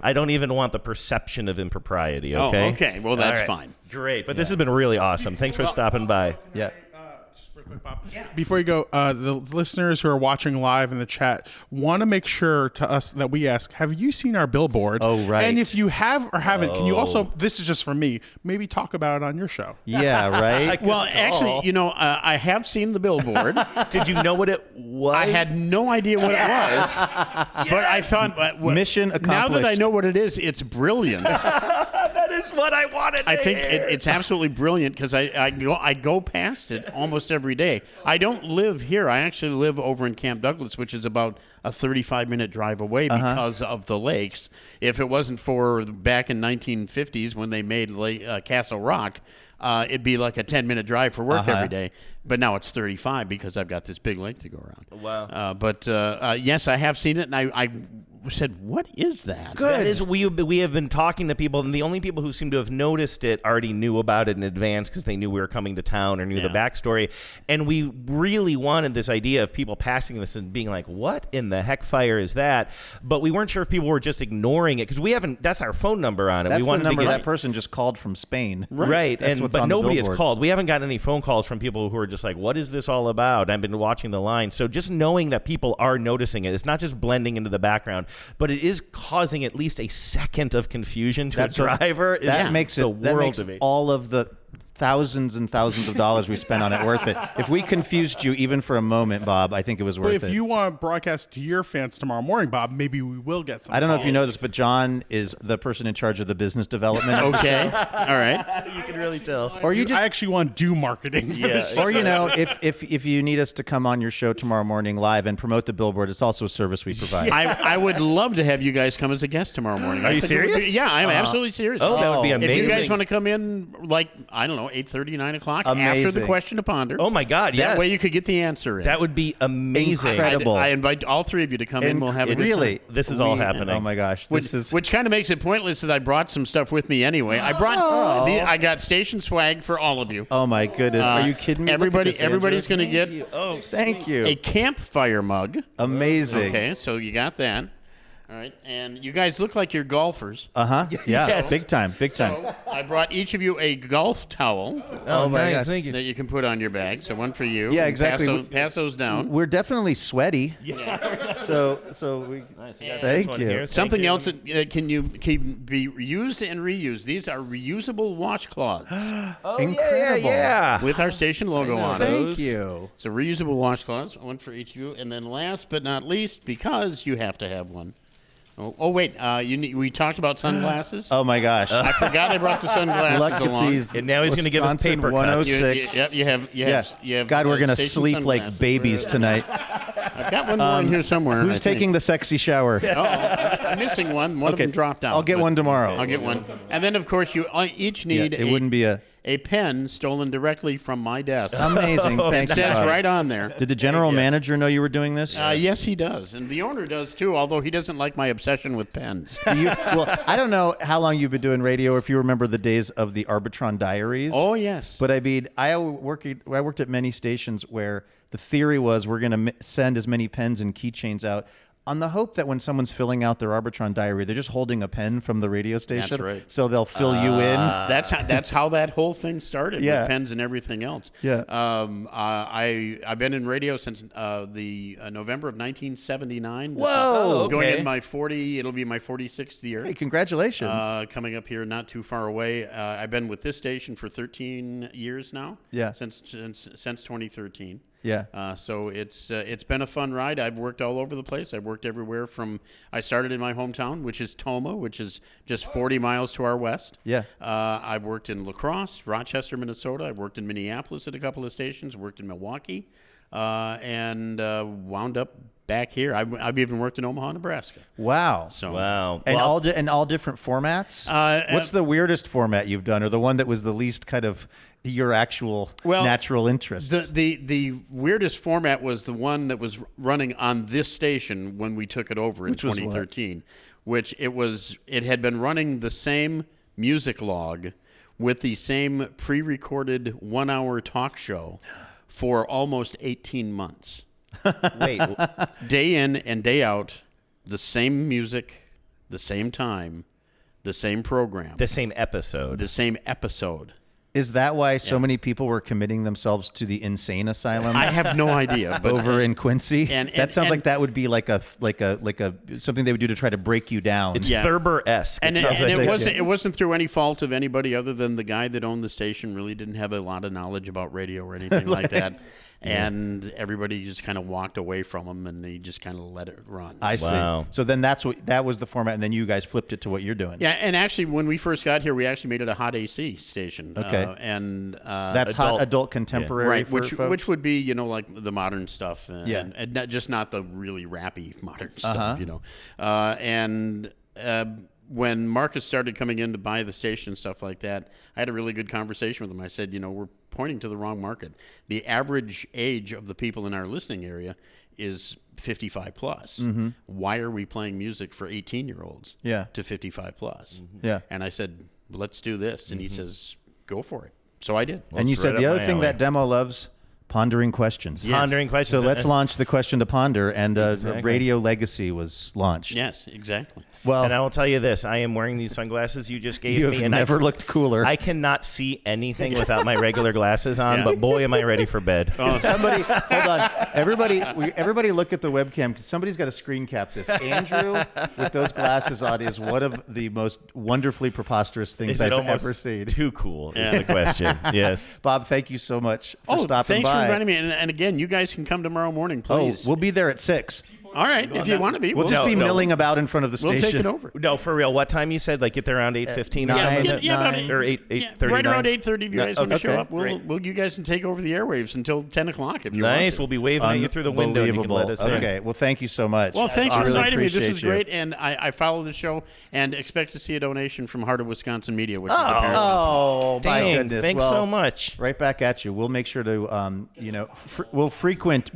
I don't even want the perception of impropriety, okay? Oh, okay. Well, that's fine. Great. But this has been really awesome. Thanks for stopping by. Yeah. Before you go, the listeners who are watching live in the chat want to make sure to us that we ask, have you seen our billboard? Oh, right. And if you have or haven't, can you also, this is just for me, maybe talk about it on your show? Yeah, right? Well, actually, you know, I have seen the billboard. Did you know what it was? I had no idea what it was. But I thought, mission accomplished. Now that I know what it is, it's brilliant. That is what I wanted to I think hear. it's absolutely brilliant because I go past it almost every day. I don't live here. I actually live over in Camp Douglas, which is about a 35-minute drive away because of the lakes. If it wasn't for back in 1950s when they made Castle Rock, it'd be like a 10-minute drive for work every day. But now it's 35 because I've got this big lake to go around. Wow. But yes, I have seen it, and I said, "What is that?" Good. That is, we have been talking to people, and the only people who seem to have noticed it already knew about it in advance because they knew we were coming to town or knew the backstory. And we really wanted this idea of people passing this and being like, "What in the heck fire is that?" But we weren't sure if people were just ignoring it because we haven't. That's our phone number on it. That's we wanted the number to get that person just called from Spain. Right. That's what's but on the nobody has billboard. called. We haven't gotten any phone calls from people who are just like, "What is this all about?" I've been watching the line. So just knowing that people are noticing it, it's not just blending into the background, but it is causing at least a second of confusion to a driver. That makes the it. That world makes of it. all of the thousands and thousands of dollars we spent on it worth it. If we confused you even for a moment, Bob, I think it was worth But if you want to broadcast to your fans tomorrow morning, Bob, maybe we will get some. I don't know if calls. you know this, but John is the person in charge of the business development. Okay. All right. You can really tell. Or you just, I actually want to do marketing for this show. Or, if you need us to come on your show tomorrow morning live and promote the billboard, it's also a service we provide. I would love to have you guys come as a guest tomorrow morning. Are you serious? Yeah, I'm absolutely serious. Oh, that would be amazing. If you guys want to come in, like, I don't know, 8:30, 9 o'clock after Amazing. the question to ponder. Oh, my God, yes. That way you could get the answer in. That would be amazing. Incredible. I invite all three of you to come in. We'll have a good really. time. This is all happening. Oh my gosh, Which kind of makes it pointless that I brought some stuff with me anyway. I got station swag for all of you. Oh my goodness, are you kidding me? Everybody's going to get Thank you. a campfire mug. Amazing. Okay, so you got that. All right, and you guys look like you're golfers. Yeah, Yes. big time. So I brought each of you a golf towel. Oh my nice. gosh. Thank you. That you can put on your bag. So one for you. Yeah, exactly. Pass those down. We're definitely sweaty. Yeah. So we. Nice. You got Thank this one you. here. Something Thank you. else that can be used and reused. These are reusable washcloths Oh, Incredible. Yeah. with our station logo on it. Thank you. So reusable washcloths, one for each of you, and then last but not least, because you have to have one. Wait, we talked about sunglasses. Oh my gosh. I forgot I brought the sunglasses Look at along. these. And now he's going to give us Wisconsin paper cuts. 106. You have. God, we're gonna station sleep like sunglasses. babies tonight. I've got one more in here somewhere. Who's taking the sexy shower? I'm missing one. One of them dropped out. I'll get one tomorrow. I'll get one. And then, of course, you each need it wouldn't be a pen stolen directly from my desk. Amazing. It Thanks, says Bob. right on there. Did the general manager know you were doing this? Yes, he does. And the owner does, too, although he doesn't like my obsession with pens. Well, I don't know how long you've been doing radio, or if you remember the days of the Arbitron Diaries. Oh, yes. But I mean, I worked at many stations where the theory was we're going to send as many pens and keychains out on the hope that when someone's filling out their Arbitron diary, they're just holding a pen from the radio station. That's right. So they'll fill you in. That's how that whole thing started, Yeah. with pens and everything else. Yeah. I've been in radio since the November of 1979. This Whoa! is going in my it'll be my 46th year. Hey, congratulations. Coming up here not too far away. I've been with this station for 13 years now. Yeah. Since 2013. Yeah. So it's been a fun ride. I've worked all over the place. I've worked everywhere I started in my hometown, which is Toma, which is just 40 miles to our west. Yeah. I've worked in La Crosse, Rochester, Minnesota. I've worked in Minneapolis at a couple of stations. Worked in Milwaukee, and wound up back here. I've even worked in Omaha, Nebraska. Wow. So Wow. And all different formats? What's the weirdest format you've done, or the one that was the least kind of your actual natural interests? The weirdest format was the one that was running on this station when we took it over in 2013, which it had been running the same music log with the same pre-recorded 1-hour talk show for almost 18 months. Wait. Day in and day out, the same music, the same time, the same program. The same episode. The same episode. Is that why so many people were committing themselves to the insane asylum? I have no idea. But over in Quincy, that sounds like that would be like a something they would do to try to break you down. It's Thurber-esque. And it wasn't through any fault of anybody other than the guy that owned the station really didn't have a lot of knowledge about radio or anything like that. And everybody just kind of walked away from him, and they just kind of let it run. I see. So then that was the format, and then you guys flipped it to what you're doing. Yeah, and actually, when we first got here, we actually made it a hot AC station. Okay. That's hot adult contemporary, right? for folks? Which would be like the modern stuff, and not just the really rappy modern stuff, when Marcus started coming in to buy the station and stuff like that, I had a really good conversation with him. I said, we're pointing to the wrong market. The average age of the people in our listening area is 55 plus. Mm-hmm. Why are we playing music for 18-year-olds Yeah. to 55 plus? Yeah. And I said, let's do this. And he says, go for it. So I did. And you said the other thing that demo loves, pondering questions. Yes. Pondering questions. So let's launch the question to ponder, and Exactly. Radio Legacy was launched. Yes, exactly. Well, and I will tell you this: I am wearing these sunglasses you just gave you me, have and never looked cooler. I cannot see anything without my regular glasses on. But boy, am I ready for bed! Can somebody, hold on, everybody, look at the webcam. Somebody's got to screen cap this. Andrew with those glasses on is one of the most wonderfully preposterous things Is it I've almost ever seen. Too cool is the question. Yes, Bob, thank you so much for stopping thanks by. for inviting me. And again, you guys can come tomorrow morning, please. Oh, we'll be there at 6. All right, if you want to be. We'll just be milling about in front of the station. We'll take it over. No, for real. What time you said? Like get there around 8:15? About 8, or 8:30. Right around 8:30. If you guys want to show up, Great. you guys can take over the airwaves until 10 o'clock if you Nice. want to. We'll be waving at you through the window. And you can let us in. Okay. Well, thank you so much. Well, thanks for Really inviting me. This appreciate is you. great, and I follow the show and expect to see a donation from Heart of Wisconsin Media, which is the parent. Oh, my Dang, goodness! thanks Well, so much. Right back at you. We'll make sure to, we'll frequent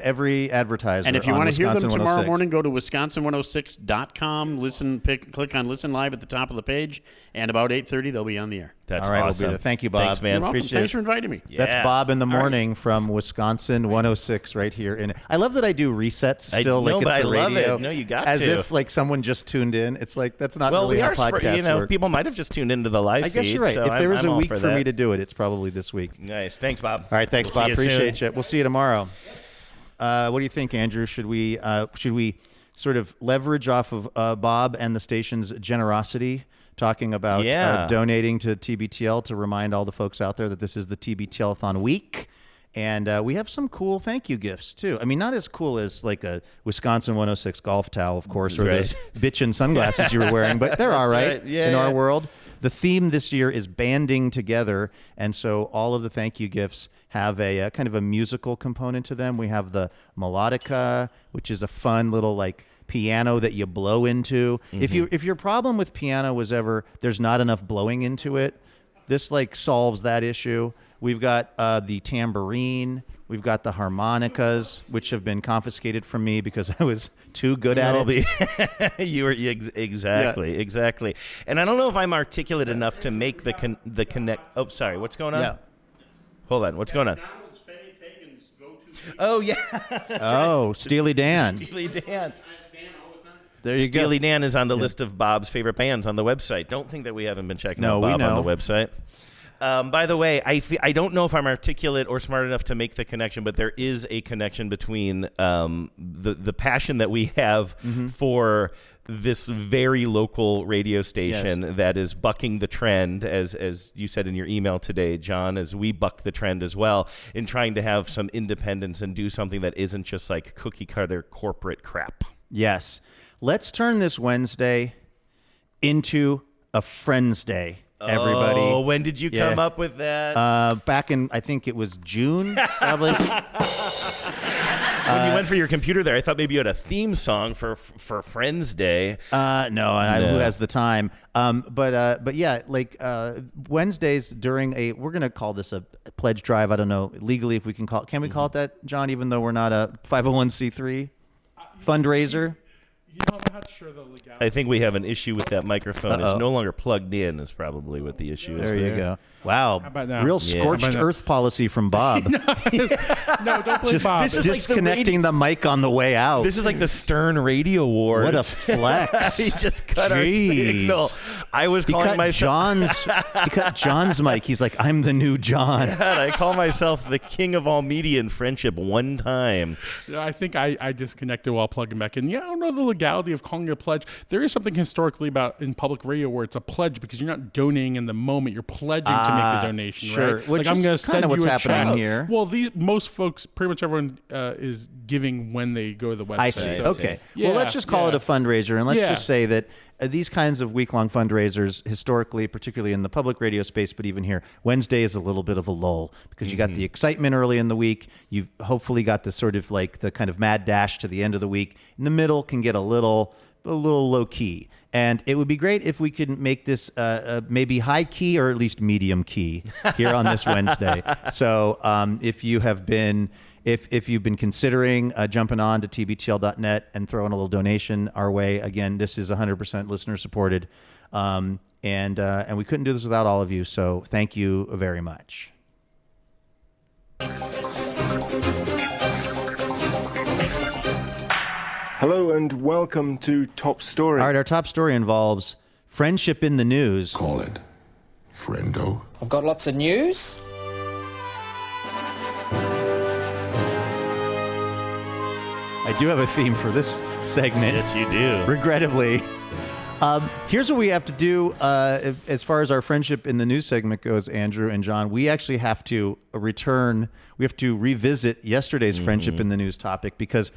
every advertiser. And if you on want to hear them Wisconsin tomorrow 106. morning, go to Wisconsin106.com. Click on Listen Live at the top of the page, and about 8:30 they'll be on the air. That's all right. awesome. We'll be there. Thank you, Bob. Thanks, man. You're welcome. Appreciate Thanks it. for inviting me. Yeah. That's Bob in the All right. morning from Wisconsin 106 right here. I love that I do resets still. know, like but it's the I love radio. it. No, you got As to. if like someone just tuned in. It's like that's not Well, really we how are, podcasts work. people might have just tuned into the live I guess feed, you're right. so If there was I'm a all week for for me that. to do it, it's probably this week. Nice. Thanks, Bob. All right, thanks, We'll Bob. see you Appreciate soon. you. We'll see you tomorrow. What do you think, Andrew? Should we sort of leverage off of Bob and the station's generosity, talking about donating to TBTL to remind all the folks out there that this is the TBTL-thon week? And we have some cool thank you gifts, too. I mean, not as cool as like a Wisconsin 106 golf towel, of course, or those bitchin' sunglasses you were wearing, but they're all right, right. Yeah, in our yeah. world. The theme this year is banding together, and so all of the thank you gifts have a kind of a musical component to them. We have the melodica, which is a fun little like piano that you blow into. If your problem with piano was ever there's not enough blowing into it, this like solves that issue. We've got the tambourine. We've got the harmonicas, which have been confiscated from me because I was too good at it. You were exactly. And I don't know if I'm articulate enough to make the connect. Oh, sorry. What's going on? Yeah. Hold on. What's going on? Oh yeah. Oh, Steely Dan. Steely Dan. There you go. Steely Dan is on the list of Bob's favorite bands on the website. Don't think that we haven't been checking No, out we Bob know. on the website. By the way, I don't know if I'm articulate or smart enough to make the connection, but there is a connection between the passion that we have for this very local radio station that is bucking the trend, as you said in your email today, John, as we buck the trend as well in trying to have some independence and do something that isn't just like cookie cutter corporate crap. Yes. Let's turn this Wednesday into a Friends Day. Everybody. Oh, when did you come up with that? Back in, I think it was June, probably. When you went for your computer there, I thought maybe you had a theme song for Friends Day. No, who has the time? But yeah, like Wednesdays during we're going to call this a pledge drive. I don't know legally if we can call it. Can we call it that, John, even though we're not a 501c3 fundraiser? You know, I'm not sure the legality. I think we have an issue with that microphone. It's no longer plugged in is probably what the issue is. There you go. Wow. How about now? Real scorched earth policy from Bob. No, don't blame Just Bob. This is like disconnecting the mic on the way out. This is like the Stern Radio Wars. What a flex. He just cut our signal. I was calling myself... He cut John's mic. He's like, I'm the new John. God, I call myself the king of all media and friendship one time. I think I disconnected while plugging back in. Yeah, I don't know the legality of calling it a pledge. There is something historically about in public radio where it's a pledge because you're not donating in the moment. You're pledging to make the donation, sure. right? Which like I'm is going to send kinda what's you a happening check. here. Well, most folks, pretty much everyone is giving when they go to the website. I see. So- Okay. Yeah, well, let's just call it a fundraiser, and let's just say that these kinds of week-long fundraisers, historically, particularly in the public radio space, but even here, Wednesday is a little bit of a lull because you got the excitement early in the week. You've hopefully got the sort of like the kind of mad dash to the end of the week. In the middle can get a little low key. And it would be great if we could make this maybe high key or at least medium key here on this Wednesday. So if you have been if you've been considering jumping on to tbtl.net and throwing a little donation our way, again, this is 100% listener supported. And we couldn't do this without all of you. So thank you very much. Hello and welcome to Top Story. All right, our top story involves friendship in the news. Call it friendo. I've got lots of news. I do have a theme for this segment. Yes, you do. Regrettably. Here's what we have to do as far as our friendship in the news segment goes, Andrew and John. We actually have to revisit yesterday's friendship in the news topic, because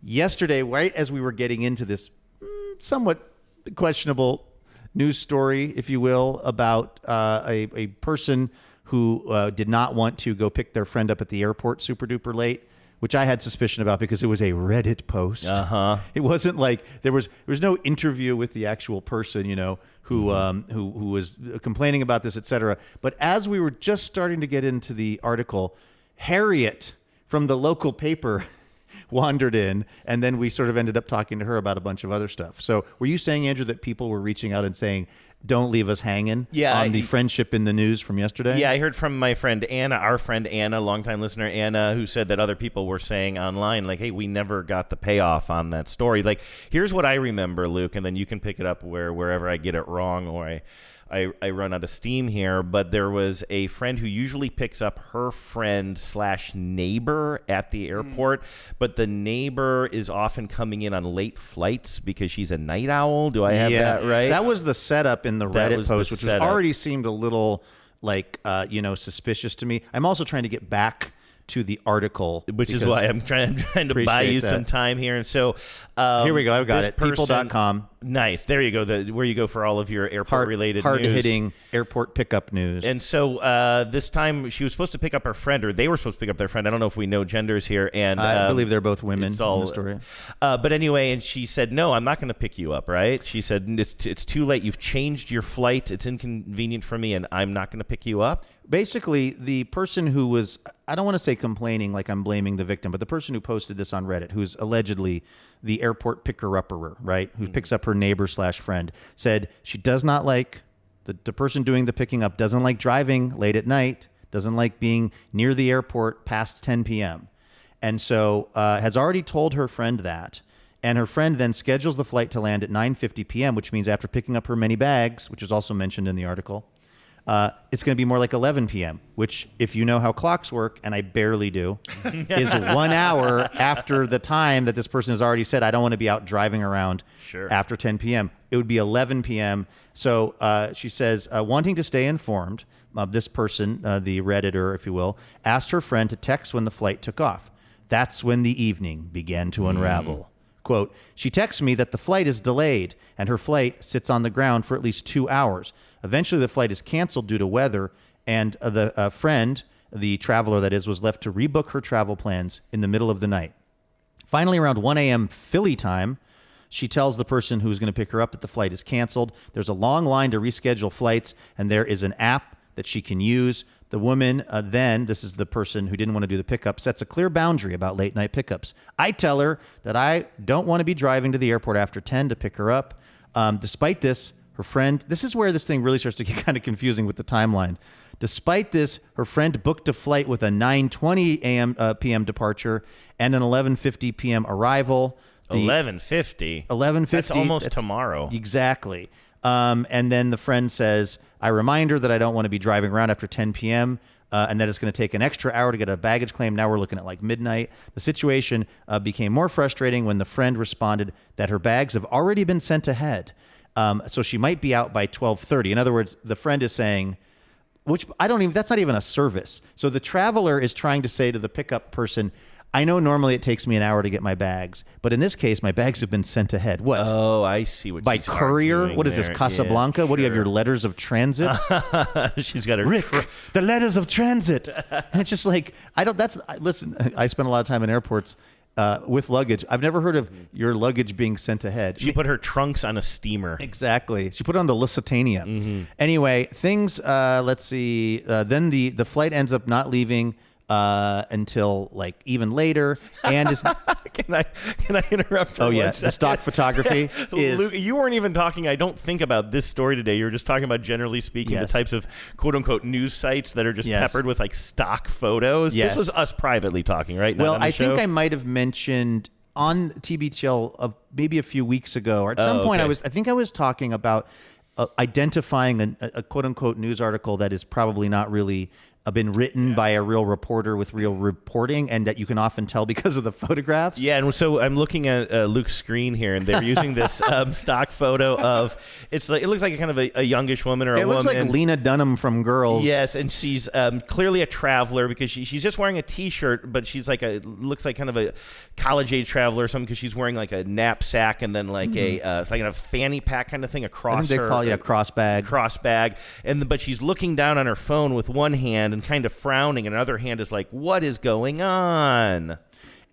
yesterday, right as we were getting into this somewhat questionable news story, if you will, about a person who did not want to go pick their friend up at the airport super duper late, which I had suspicion about because it was a Reddit post. It wasn't like there was no interview with the actual person, who was complaining about this, etc. But as we were just starting to get into the article, Harriet from the local paper wandered in, and then we sort of ended up talking to her about a bunch of other stuff. So were you saying, Andrew, that people were reaching out and saying, don't leave us hanging on the friendship in the news from yesterday? Yeah, I heard from my friend Anna, our friend Anna, longtime listener Anna, who said that other people were saying online, like, hey, we never got the payoff on that story. Like, here's what I remember, Luke, and then you can pick it up wherever I get it wrong or I run out of steam here, but there was a friend who usually picks up her friend / neighbor at the airport, but the neighbor is often coming in on late flights because she's a night owl. Do I have that right? That was the setup in the Reddit post, which already seemed a little like, suspicious to me. I'm also trying to get back to the article, which is why I'm trying to buy you some time here. And so here we go. I've got it. People.com. Nice. There you go. Where you go for all of your airport related hard-hitting airport pickup news. And so this time she was supposed to pick up her friend, or they were supposed to pick up their friend. I don't know if we know genders here. And I believe they're both women in the story. But anyway, and she said, no, I'm not going to pick you up, right? She said, it's too late. You've changed your flight. It's inconvenient for me, and I'm not going to pick you up. Basically, the person who was, I don't want to say complaining like I'm blaming the victim, but the person who posted this on Reddit, who's allegedly the airport picker-upperer, right, who picks up her neighbor / friend, said she does not like, the person doing the picking up doesn't like driving late at night, doesn't like being near the airport past 10 p.m. And so has already told her friend that. And her friend then schedules the flight to land at 9:50 p.m., which means after picking up her many bags, which is also mentioned in the article, it's going to be more like 11 p.m., which, if you know how clocks work, and I barely do, is 1 hour after the time that this person has already said, I don't want to be out driving around after 10 p.m. It would be 11 p.m. So she says, wanting to stay informed, this person, the Redditor, if you will, asked her friend to text when the flight took off. That's when the evening began to unravel. Quote, she texts me that the flight is delayed, and her flight sits on the ground for at least 2 hours. Eventually, the flight is canceled due to weather, and the friend, the traveler that is, was left to rebook her travel plans in the middle of the night. Finally, around 1 a.m. Philly time, she tells the person who's going to pick her up that the flight is canceled. There's a long line to reschedule flights, and there is an app that she can use. The woman then, this is the person who didn't want to do the pickup, sets a clear boundary about late night pickups. I tell her that I don't want to be driving to the airport after 10 to pick her up. Despite this, her friend, this is where this thing really starts to get kind of confusing with the timeline. Despite this, her friend booked a flight with a 9:20 p.m. departure and an 11:50 p.m. arrival. 11:50? 11:50. That's almost tomorrow. Exactly. And then the friend says, I remind her that I don't want to be driving around after 10 p.m., and that it's going to take an extra hour to get a baggage claim. Now we're looking at like midnight. The situation became more frustrating when the friend responded that her bags have already been sent ahead. So she might be out by 12:30. In other words, the friend is saying, which that's not even a service. So the traveler is trying to say to the pickup person, I know normally it takes me an hour to get my bags, but in this case, my bags have been sent ahead. What? Oh, I see what by she's courier? What is this, Casablanca? Yeah, what do you have, your letters of transit? She's got her... Rick, the letters of transit. And it's just like, listen, I spend a lot of time in airports with luggage. I've never heard of your luggage being sent ahead. She put her trunks on a steamer. Exactly. She put it on the Lusitania. Mm-hmm. Anyway, things, let's see. Then the flight ends up not leaving until like even later, and is Can I interrupt for oh one yeah, second? the stock photography is Luke, you weren't even talking, I don't think, about this story today. You were just talking about, generally speaking, the types of quote-unquote news sites that are just peppered with like stock photos. Yes. This was us privately talking, right? Not well, on the I show? think I might have mentioned on TBTL maybe a few weeks ago, or at some point I think I was talking about identifying a quote-unquote news article that is probably not really been written by a real reporter with real reporting, and that you can often tell because of the photographs. Yeah, and so I'm looking at Luke's screen here, and they're using this stock photo of it looks like a kind of a youngish woman or a woman. It looks like Lena Dunham from Girls. Yes, and she's clearly a traveler because she's just wearing a T-shirt, but she's like looks like kind of a college age traveler or something because she's wearing like a knapsack and then like it's like a fanny pack kind of thing across. I think they call it a cross bag. Cross bag, but she's looking down on her phone with one hand and kind of frowning, and another hand is like, what is going on?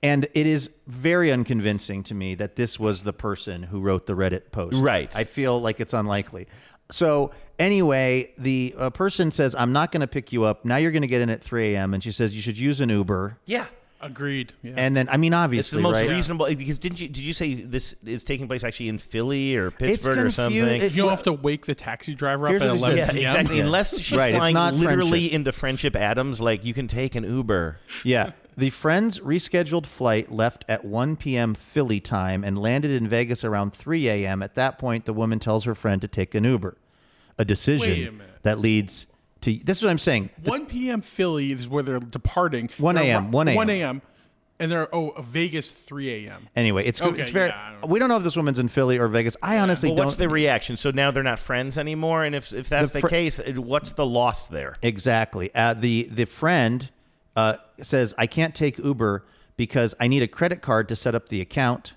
And it is very unconvincing to me that this was the person who wrote the Reddit post. Right. I feel like it's unlikely. So anyway, the person says, I'm not going to pick you up. Now you're going to get in at 3 a.m. And she says, you should use an Uber. Yeah. Agreed. Yeah. And then, I mean, obviously, it's the most right? reasonable, because did you say this is taking place actually in Philly or Pittsburgh or something? You don't have to wake the taxi driver up at 11 Yeah, p.m. exactly. Yeah. Unless she's Right, it's flying not literally Friendship. into Friendship Adams, like you can take an Uber. Yeah. The friend's rescheduled flight left at 1 p.m. Philly time and landed in Vegas around 3 a.m. At that point, the woman tells her friend to take an Uber. A Wait a decision minute. that leads to... This is what I'm saying. 1 p.m. Philly is where they're departing. 1 a.m. 1 a.m. 1 a.m. And they're Vegas 3 a.m. Anyway, it's Okay, very. yeah, We don't know if this woman's in Philly or Vegas. I honestly Well, don't. what's the reaction? So now they're not friends anymore, and if that's the case, what's the loss there? Exactly. The friend says, I can't take Uber because I need a credit card to set up the account.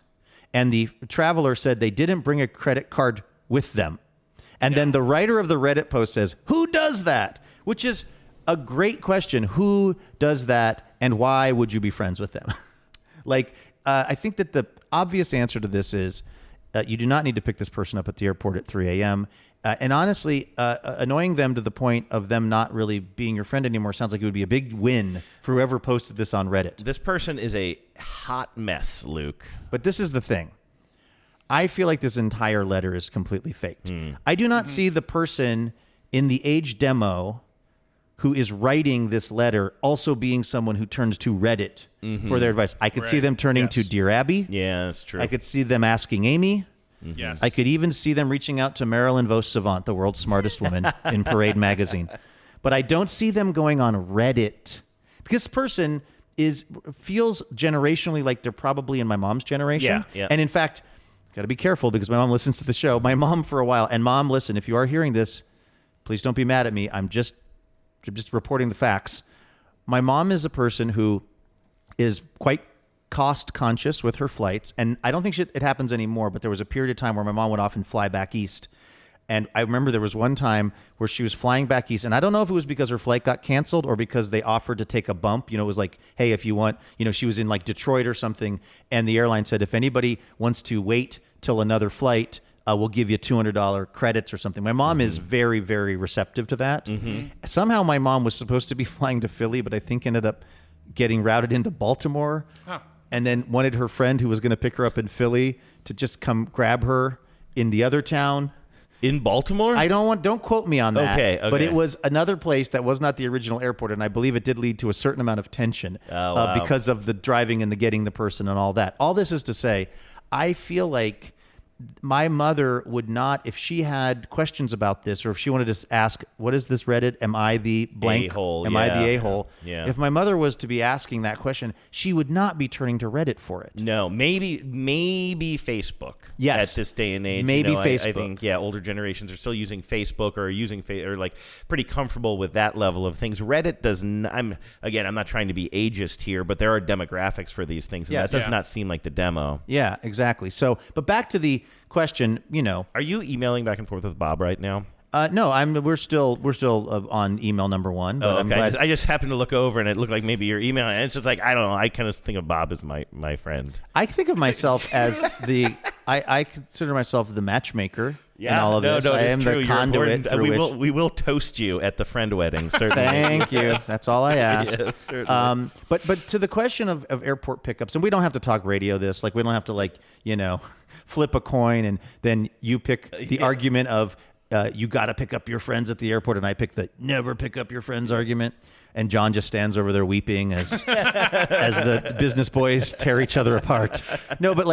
And the traveler said they didn't bring a credit card with them. And then the writer of the Reddit post says, who does that? Which is a great question. Who does that, and why would you be friends with them? I think that the obvious answer to this is you do not need to pick this person up at the airport at 3 a.m. And honestly, annoying them to the point of them not really being your friend anymore sounds like it would be a big win for whoever posted this on Reddit. This person is a hot mess, Luke. But this is the thing. I feel like this entire letter is completely faked. I do not see the person in the age demo who is writing this letter also being someone who turns to Reddit for their advice. I could see them turning to Dear Abby. Yeah, that's true. I could see them asking Amy. Yes. I could even see them reaching out to Marilyn Vos Savant, the world's smartest woman, in Parade magazine. But I don't see them going on Reddit. This person feels generationally like they're probably in my mom's generation. Yeah. And in fact, got to be careful because my mom listens to the show. My mom for a while. And Mom, listen, if you are hearing this, please don't be mad at me. I'm just reporting the facts. My mom is a person who is quite cost conscious with her flights. And I don't think it happens anymore, but there was a period of time where my mom would often fly back east. And I remember there was one time where she was flying back east. And I don't know if it was because her flight got canceled or because they offered to take a bump. You know, it was like, hey, if you want, she was in like Detroit or something. And the airline said, if anybody wants to wait till another flight, we'll give you $200 credits or something. My mom is very, very receptive to that. Somehow my mom was supposed to be flying to Philly, but I think ended up getting routed into Baltimore. Huh. And then wanted her friend who was going to pick her up in Philly to just come grab her in the other town. In Baltimore? Don't quote me on that. Okay. But it was another place that was not the original airport, and I believe it did lead to a certain amount of tension wow. because of the driving and the getting the person and all that. All this is to say, I feel like my mother would not, if she had questions about this, or if she wanted to ask, what is this Reddit? Am I the blank? A-hole, Am I the a-hole? Yeah. If my mother was to be asking that question, she would not be turning to Reddit for it. No, maybe Facebook. Yes. At this day and age. Maybe Facebook. I think, older generations are still using Facebook or or like pretty comfortable with that level of things. Reddit doesn't, I'm not trying to be ageist here, but there are demographics for these things, and that does not seem like the demo. Yeah, exactly. So, but back to the question, Are you emailing back and forth with Bob right now? No, we're still on email number one. But I'm glad. I just happened to look over and it looked like maybe you're emailing. And it's just like, I don't know. I kind of think of Bob as my friend. I think of myself as I consider myself the matchmaker. in all of this. I am the conduit through which... We will toast you at the friend wedding, certainly. Thank you. That's all I ask. Yes, certainly. But to the question of airport pickups, and we don't have to talk radio this, like we don't have to flip a coin and then you pick the argument of you got to pick up your friends at the airport, and I pick the never pick up your friends argument. And John just stands over there weeping as the business boys tear each other apart. No, but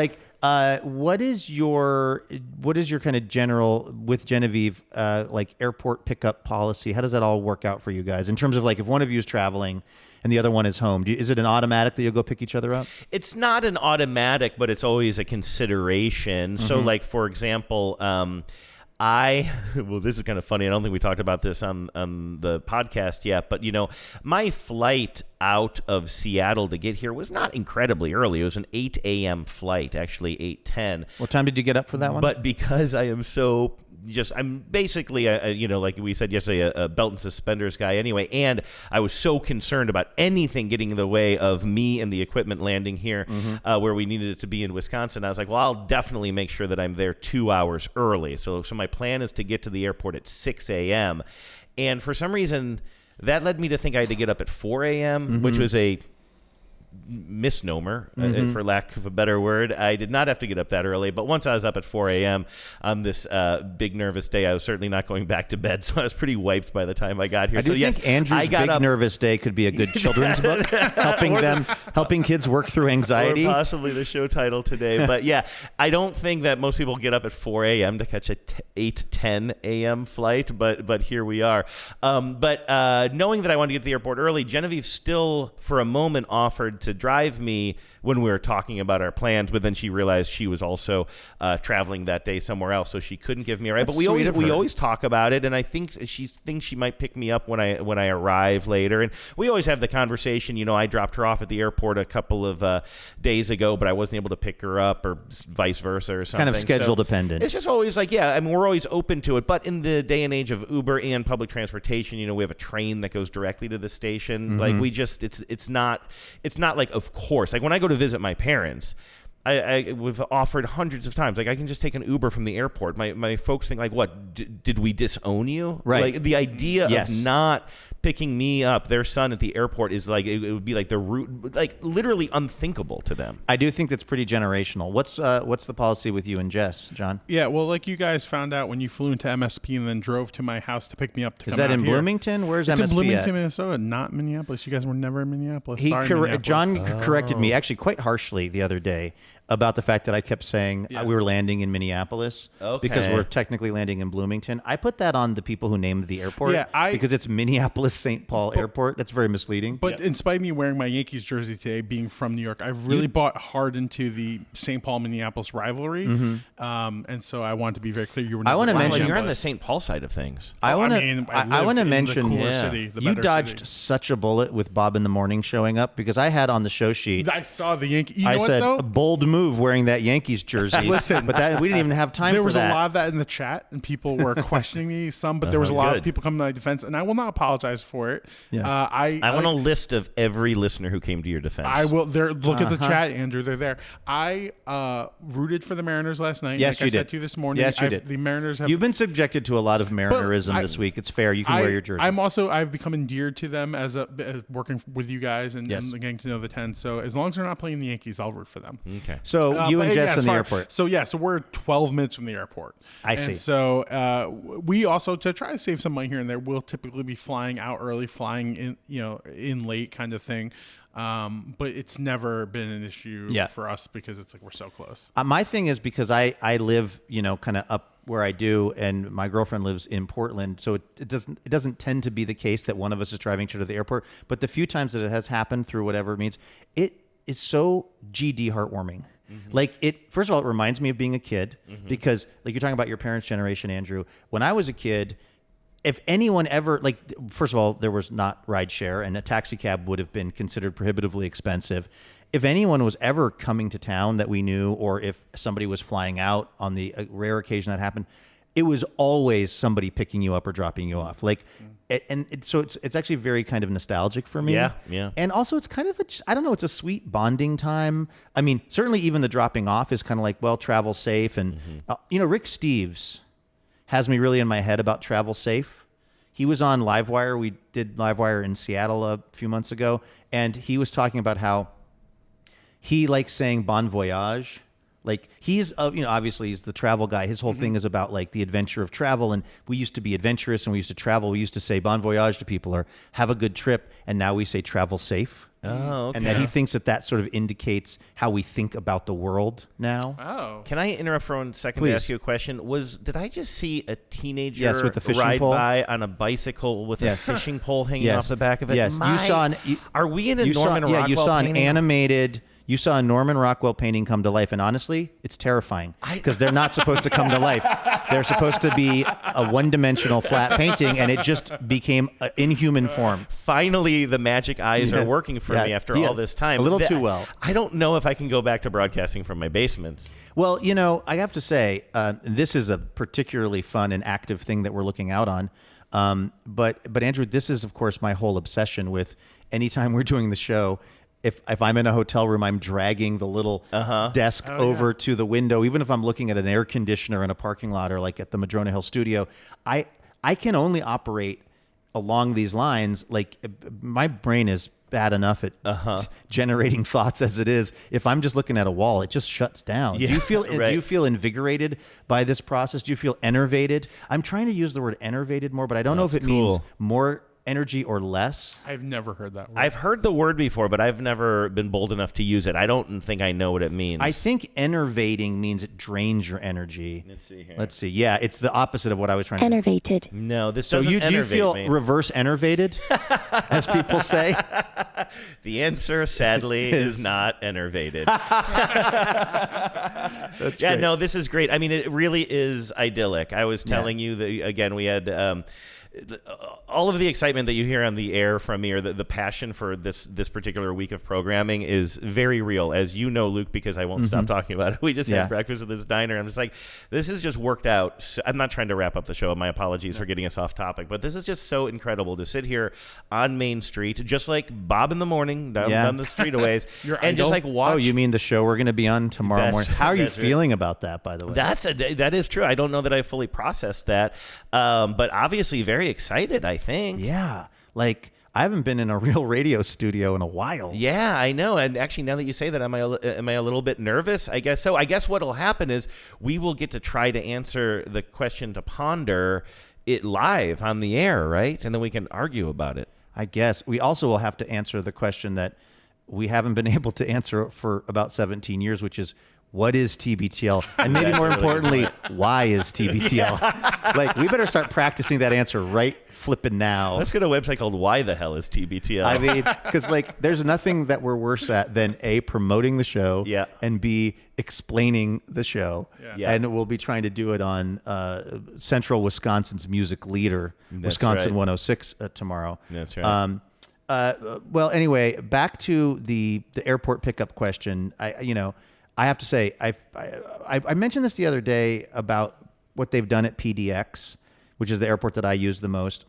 what is your kind of general with Genevieve airport pickup policy? How does that all work out for you guys in terms of if one of you is traveling and the other one is home? Is it an automatic that you'll go pick each other up? It's not an automatic, but it's always a consideration. Mm-hmm. So, for example, this is kind of funny. I don't think we talked about this on the podcast yet, but my flight out of Seattle to get here was not incredibly early. It was an 8 a.m. flight, actually 8:10. What time did you get up for that one? But because I am I'm basically like we said yesterday, a belt and suspenders guy anyway, and I was so concerned about anything getting in the way of me and the equipment landing here, where we needed it to be in Wisconsin. I was like, well, I'll definitely make sure that I'm there 2 hours early. So my plan is to get to the airport at 6 a.m. And for some reason, that led me to think I had to get up at 4 a.m., which was a misnomer, for lack of a better word. I did not have to get up that early, but once I was up at 4 a.m. on this big nervous day, I was certainly not going back to bed, so I was pretty wiped by the time I got here. I do think Andrew's Big Nervous Day could be a good children's book, helping kids work through anxiety. Or possibly the show title today. But yeah, I don't think that most people get up at 4 a.m. to catch a 8:10 a.m. flight, but here we are. But knowing that I wanted to get to the airport early, Genevieve still, for a moment, offered to drive me when we were talking about our plans, but then she realized she was also traveling that day somewhere else, so she couldn't give me a ride. But we always talk about it, and I think she thinks she might pick me up when I arrive later. And we always have the conversation. I dropped her off at the airport a couple of days ago, but I wasn't able to pick her up, or vice versa, or something. Kind of schedule dependent. It's just always we're always open to it. But in the day and age of Uber and public transportation, we have a train that goes directly to the station. It's not like, of course, like when I go to visit my parents, we've offered hundreds of times, I can just take an Uber from the airport. My folks think what, did we disown you? Right. The idea of not picking me up, their son, at the airport is it would be the route, literally unthinkable to them. I do think that's pretty generational. What's the policy with you and Jess, John? Yeah, well, you guys found out when you flew into MSP and then drove to my house to pick me up. Is that in Bloomington? Where's MSP in Bloomington, at? Minnesota, not Minneapolis. You guys were never in Minneapolis. John corrected me actually quite harshly the other day about the fact that I kept saying we were landing in Minneapolis because we're technically landing in Bloomington. I put that on the people who named the airport because it's Minneapolis St. Paul Airport. That's very misleading. But in spite of me wearing my Yankees jersey today, being from New York, I've really bought hard into the St. Paul-Minneapolis rivalry. And so I want to be very clear. You were never you're on the St. Paul side of things. I want to mention you dodged such a bullet with Bob in the Morning showing up, because I had on the show sheet. I saw the Yankee. I said a bold move wearing that Yankees jersey. Listen, but we didn't even have time for that. There was a lot of that in the chat, and people were questioning me but there was a lot of people coming to my defense, and I will not apologize for it. Yeah. I want a list of every listener who came to your defense. I will. Look at the chat, Andrew. They're there. I rooted for the Mariners last night. Yes, I said to you this morning. Yes, you did. The Mariners have. You've been subjected to a lot of Marinerism this week. It's fair. You can wear your jersey. I've become endeared to them as working with you guys and getting to know the 10. So as long as they're not playing the Yankees, I'll root for them. Okay. So you and Jess in the airport. So we're 12 minutes from the airport. I see. And so we also, to try to save some money here and there, we'll typically be flying out early, flying in, in late kind of thing. But it's never been an issue for us because it's we're so close. My thing is because I live, kind of up where I do, and my girlfriend lives in Portland, so it doesn't tend to be the case that one of us is driving to the airport. But the few times that it has happened through whatever it means, it is so GD heartwarming. First of all, it reminds me of being a kid because you're talking about your parents' generation, Andrew. When I was a kid, if anyone ever, first of all, there was not rideshare, and a taxi cab would have been considered prohibitively expensive. If anyone was ever coming to town that we knew, or if somebody was flying out on the rare occasion that happened, it was always somebody picking you up or dropping you off. So it's actually very kind of nostalgic for me. Yeah. And also it's kind of it's a sweet bonding time. I mean, certainly even the dropping off is kind of travel safe. And, Rick Steves has me really in my head about travel safe. He was on Livewire. We did Livewire in Seattle a few months ago, and he was talking about how he likes saying bon voyage. Like he's, obviously he's the travel guy. His whole thing is about like the adventure of travel. And we used to be adventurous and we used to travel. We used to say bon voyage to people or have a good trip. And now we say travel safe. Oh, okay. And that he thinks that sort of indicates how we think about the world now. Oh. Can I interrupt for 1 second Please. to ask you a question? Did I just see a teenager Yes, with the fishing ride pole? by on a bicycle with a fishing pole hanging Yes. off the back of it? Yes, you saw Are we in a you Norman saw, Rockwell you saw an painting? animated. You saw a Norman Rockwell painting come to life, and honestly, it's terrifying because they're not supposed to come to life. They're supposed to be a one-dimensional flat painting, and it just became an inhuman form. Finally, the magic eyes are Yes. working for Yeah, me after yeah. all this time. A little too well. I don't know if I can go back to broadcasting from my basement. Well, I have to say, this is a particularly fun and active thing that we're looking out on. But Andrew, this is, of course, my whole obsession with anytime we're doing the show. If I'm in a hotel room, I'm dragging the little desk over to the window. Even if I'm looking at an air conditioner in a parking lot or like at the Madrona Hill studio, I can only operate along these lines. Like my brain is bad enough at generating thoughts as it is. If I'm just looking at a wall, it just shuts down. Yeah, do right. you feel invigorated by this process? Do you feel enervated? I'm trying to use the word enervated more, but I don't know if it means more energy or less. I've never heard that word. I've heard the word before, but I've never been bold enough to use it. I don't think I know what it means. I think enervating means it drains your energy. Let's see here. Let's see. Yeah, it's the opposite of what I was trying to Enervated. No, this So doesn't do you enervate feel me. reverse enervated, as people say? The answer, sadly, is not enervated. That's yeah, great. no, this is great. I mean, it really is idyllic. I was telling you that, again, we had all of the excitement that you hear on the air from me, or the passion for this particular week of programming, is very real, as you know, Luke, because I won't stop talking about it. We just had breakfast at this diner. I'm just like, this has just worked out. I'm not trying to wrap up the show. My apologies for getting us off topic, but this is just so incredible to sit here on Main Street, just like Bob in the Morning down the street a ways, and just like watch. Oh, you mean the show we're going to be on tomorrow morning? How are you that's right. feeling about that, by the way? That is true. I don't know that I fully processed that, but obviously very excited, I think. Yeah, like I haven't been in a real radio studio in a while. Yeah, I know. And actually, now that you say that, am I a little bit nervous? I guess so. I guess what will happen is we will get to try to answer the question to ponder it live on the air, right? And then we can argue about it. I guess we also will have to answer the question that we haven't been able to answer for about 17 years, which is, what is TBTL? And maybe more importantly, why is TBTL? Like, we better start practicing that answer right flipping now. Let's get a website called Why the Hell is TBTL? I mean, because like, there's nothing that we're worse at than A, promoting the show, and B, explaining the show. Yeah. And we'll be trying to do it on Central Wisconsin's music leader, Wisconsin 106 tomorrow. That's right. Well, anyway, back to the airport pickup question. I have to say, I mentioned this the other day about what they've done at PDX, which is the airport that I use the most,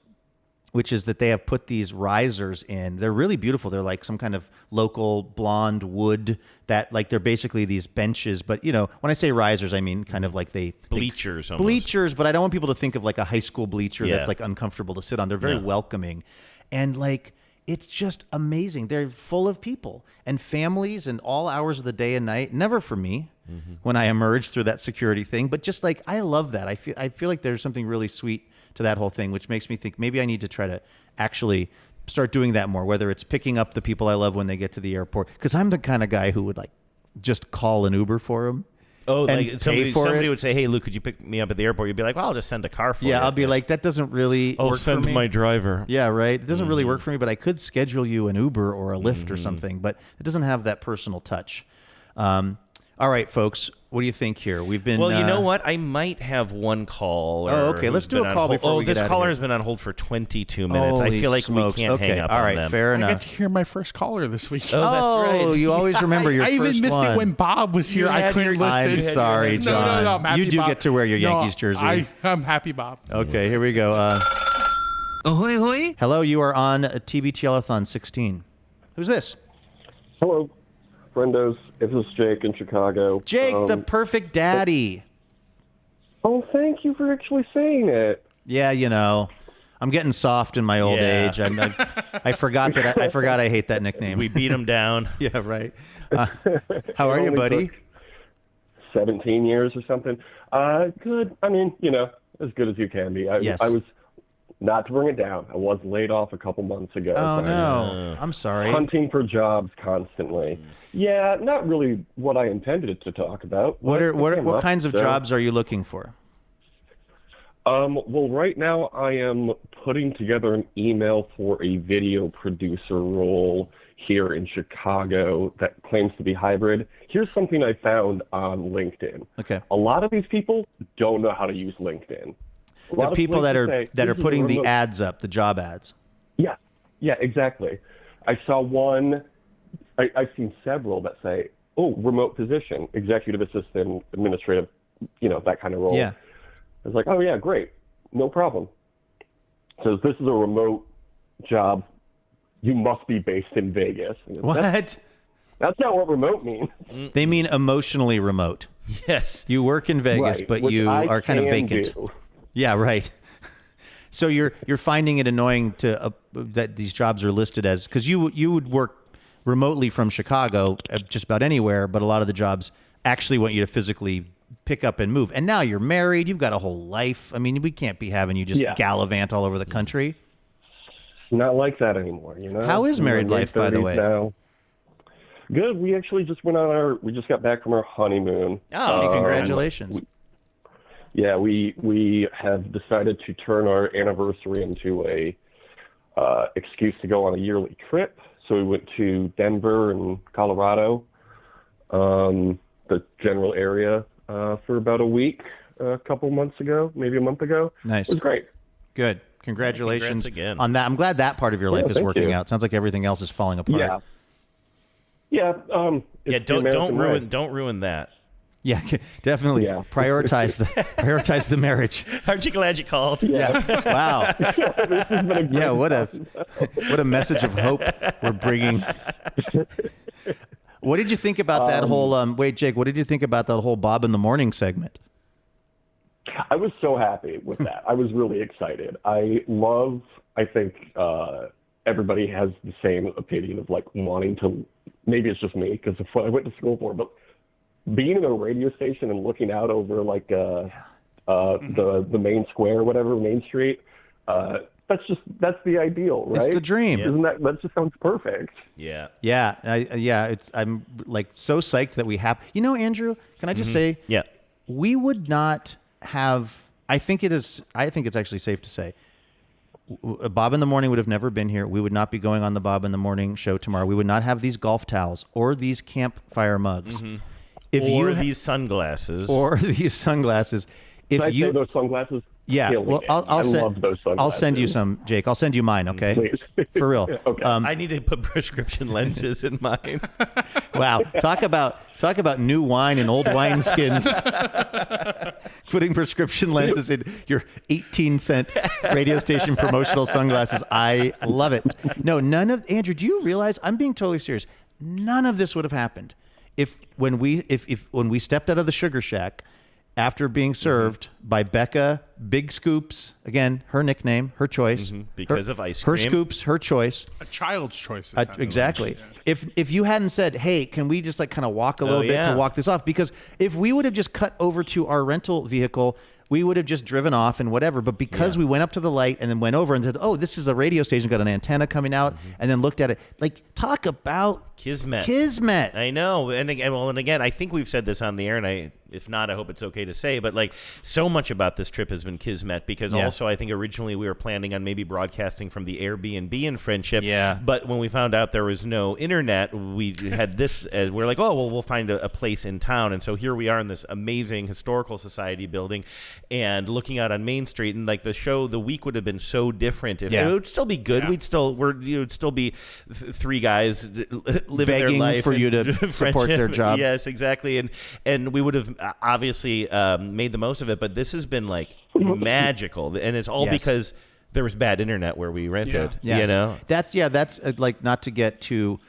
which is that they have put these risers in. They're really beautiful. They're like some kind of local blonde wood that, like, they're basically these benches. But, when I say risers, I mean kind of like bleachers almost. Bleachers, but I don't want people to think of like a high school bleacher that's like uncomfortable to sit on. They're very welcoming. And like, it's just amazing. They're full of people and families and all hours of the day and night. Never for me when I emerged through that security thing, but just like, I love that. I feel like there's something really sweet to that whole thing, which makes me think maybe I need to try to actually start doing that more, whether it's picking up the people I love when they get to the airport. Because I'm the kind of guy who would like just call an Uber for them. Oh, like somebody would say, "Hey, Luke, could you pick me up at the airport?" You'd be like, "Well, I'll just send a car for you." Yeah, I'll be like, that doesn't really I'll work send for me. my driver. Yeah, right. It doesn't really work for me, but I could schedule you an Uber or a Lyft or something, but it doesn't have that personal touch. All right, folks, what do you think here? We've been... Well, you know what? I might have one caller. Oh, okay. Let's do a call before we get out of this caller here. has been on hold for 22 minutes. Holy I feel like smokes. we can't hang up all right, on them. fair enough. I got to hear my first caller this week. Oh, that's right. You always remember your I first even missed one. it when Bob was here. I couldn't listen. I'm sorry, John. No, I'm happy, you do Bob. get to wear your Yankees jersey. I'm happy, Bob. Okay, here we go. Ahoy, hoy. Hello, you are on TBTL-a-thon 16. Who's this? Hello, friendos. This is Jake in Chicago. Jake, the perfect daddy. Oh, thank you for actually saying it. Yeah, you know, I'm getting soft in my old age. I forgot that I hate that nickname. We beat him down. Yeah, right. How are you, buddy? 17 years or something. Good. I mean, as good as you can be. Yes. I was, not to bring it down, I was laid off a couple months ago. Oh, no. I'm sorry. Hunting for jobs constantly. Yeah, not really what I intended to talk about. What kinds of jobs are you looking for? Well, right now I am putting together an email for a video producer role here in Chicago that claims to be hybrid. Here's something I found on LinkedIn. Okay. A lot of these people don't know how to use LinkedIn. The people that are putting the ads up, the job ads. Yeah, exactly. I saw one. I've seen several that say, "Oh, remote position, executive assistant, administrative, that kind of role." Yeah. I was like, "Oh yeah, great, no problem." So this is a remote job. You must be based in Vegas. What? That's not what remote means. They mean emotionally remote. Yes. You work in Vegas, Right, but which you I are kind of can vacant. do. Yeah, right. So you're finding it annoying to that these jobs are listed as, because you would work remotely from Chicago, just about anywhere, but a lot of the jobs actually want you to physically pick up and move. And now you're married, you've got a whole life. I mean, we can't be having you just gallivant all over the country. It's not like that anymore, How is married We're in life, by the late way? 30s now. Good. We actually just we just got back from our honeymoon. Oh, congratulations. We have decided to turn our anniversary into a excuse to go on a yearly trip. So we went to Denver and Colorado, the general area, for about a week, a couple months ago, maybe a month ago. Nice. It was great. Good. Congratulations again. on that. I'm glad that part of your life is thank working you. out. Sounds like everything else is falling apart. Yeah. Don't ruin that. Yeah, definitely. Yeah. Prioritize the marriage. Aren't you glad you called? Yeah. Wow. Yeah. What a message of hope we're bringing. What did you think about that whole? Wait, Jake. What did you think about that whole Bob in the Morning segment? I was so happy with that. I was really excited. I think everybody has the same opinion of like wanting to, maybe it's just me because of what I went to school for, but being in a radio station and looking out over like the main square, whatever, Main Street, that's the ideal, right? It's the dream. Isn't that just sounds perfect? Yeah. Yeah. I'm like so psyched that we have. Andrew, can I just say? Yeah. We would not have. I think it's actually safe to say, Bob in the Morning would have never been here. We would not be going on the Bob in the Morning show tomorrow. We would not have these golf towels or these campfire mugs. These sunglasses. Can I say those sunglasses? Yeah, kill me. well, I love those sunglasses. I'll send you some, Jake. I'll send you mine, okay? Please. For real. Okay. I need to put prescription lenses in mine. Wow. Talk about new wine and old wine skins. Putting prescription lenses in your 18-cent radio station promotional sunglasses. I love it. No, Andrew, do you realize, I'm being totally serious, none of this would have happened if when we stepped out of the Sugar Shack after being served by Becca Big Scoops, again, her nickname, her choice. Because of ice cream. Her scoops, her choice. A child's choice. Exactly. If you hadn't said, hey, can we just like kind of walk a little bit to walk this off? Because if we would have just cut over to our rental vehicle, we would have just driven off and whatever. But because we went up to the light and then went over and said, oh, this is a radio station, got an antenna coming out, and then looked at it. Like, talk about Kismet. I know. And again, I think we've said this on the air, and if not, I hope it's okay to say, but like so much about this trip has been Kismet, because also I think originally we were planning on maybe broadcasting from the Airbnb in Friendship. Yeah. But when we found out there was no internet, we had this as we're like, oh, well, we'll find a place in town. And so here we are in this amazing historical society building and looking out on Main Street, and like the week would have been so different. It would still be good. It would still be three guys living begging their life for you to support their job. Yes, exactly. And we would have obviously made the most of it, but this has been like magical, and it's all because there was bad internet where we rented. Yes. You know, that's like, not to get too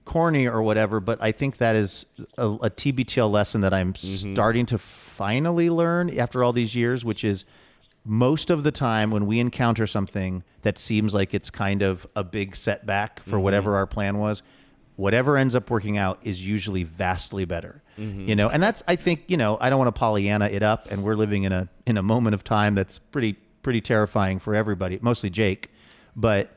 corny or whatever, but I think that is a TBTL lesson that I'm starting to finally learn after all these years, which is most of the time when we encounter something that seems like it's kind of a big setback for whatever our plan was, whatever ends up working out is usually vastly better. You know, and that's, I think, you know, I don't want to Pollyanna it up, and we're living in a moment of time that's pretty terrifying for everybody, mostly Jake. But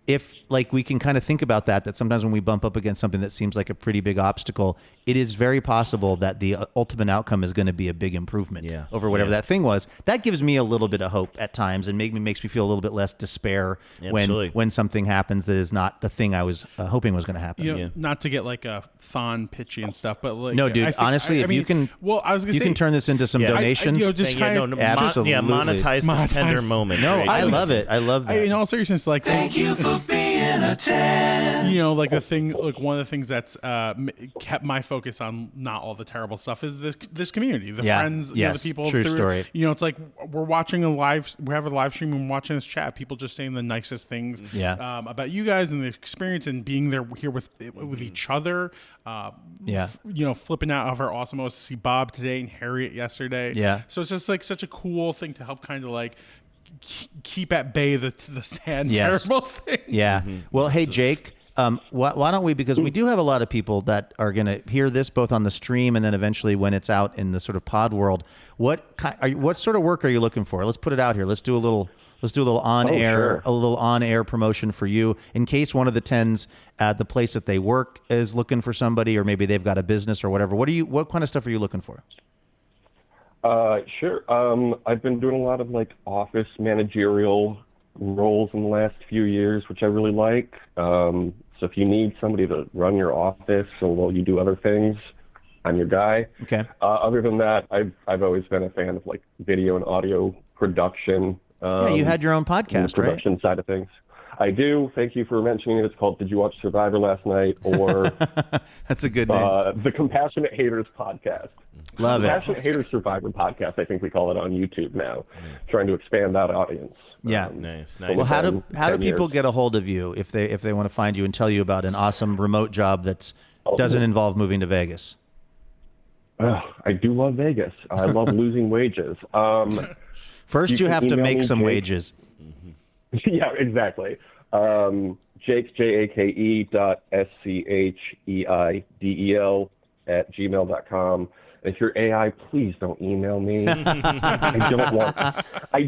if like we can kind of think about that sometimes when we bump up against something that seems like a pretty big obstacle, it is very possible that the ultimate outcome is going to be a big improvement over whatever that thing was. That gives me a little bit of hope at times, and makes me feel a little bit less despair when something happens that is not the thing I was hoping was going to happen. You know, not to get like a thon pitchy and stuff, but like no, dude. Honestly, if you can, I was gonna you say, can turn this into some donations. Just absolutely, monetize this tender moment. No, I love it. I love that. In all seriousness, like Thank you for being a 10. You know, like the thing, like one of the things that's kept my focus on not all the terrible stuff is this community, the friends, you know, the people. True story. You know, it's like we have a live stream and we're watching this chat. People just saying the nicest things about you guys and the experience and being there here with each other. You know, flipping out of our awesome to see Bob today and Harriet yesterday. Yeah. So it's just like such a cool thing to help kind of like keep at bay the sad, terrible thing. Yeah. Well, hey, Jake, why don't we, because we do have a lot of people that are going to hear this both on the stream and then eventually when it's out in the sort of pod world. What sort of work are you looking for? Let's put it out here. Let's do a little on-air promotion for you in case one of the 10s at the place that they work is looking for somebody, or maybe they've got a business or whatever. What kind of stuff are you looking for? Sure. I've been doing a lot of like office managerial roles in the last few years, which I really like. So if you need somebody to run your office while you do other things, I'm your guy. Okay. Other than that, I've always been a fan of like video and audio production. You had your own podcast, the production side of things. I do. Thank you for mentioning it. It's called Did You Watch Survivor Last Night? Or that's a good name. The Compassionate Haters Podcast. Love it. Compassionate Haters Survivor Podcast. I think we call it on YouTube now. Trying to expand that audience. Yeah, nice. Well, how do people get a hold of you if they want to find you and tell you about an awesome remote job that doesn't involve moving to Vegas? I do love Vegas. I love losing wages. First, you have to make some wages. Yeah, exactly. Jake, JAKE.SCHEIDEL @gmail.com. If you're AI, please don't email me. I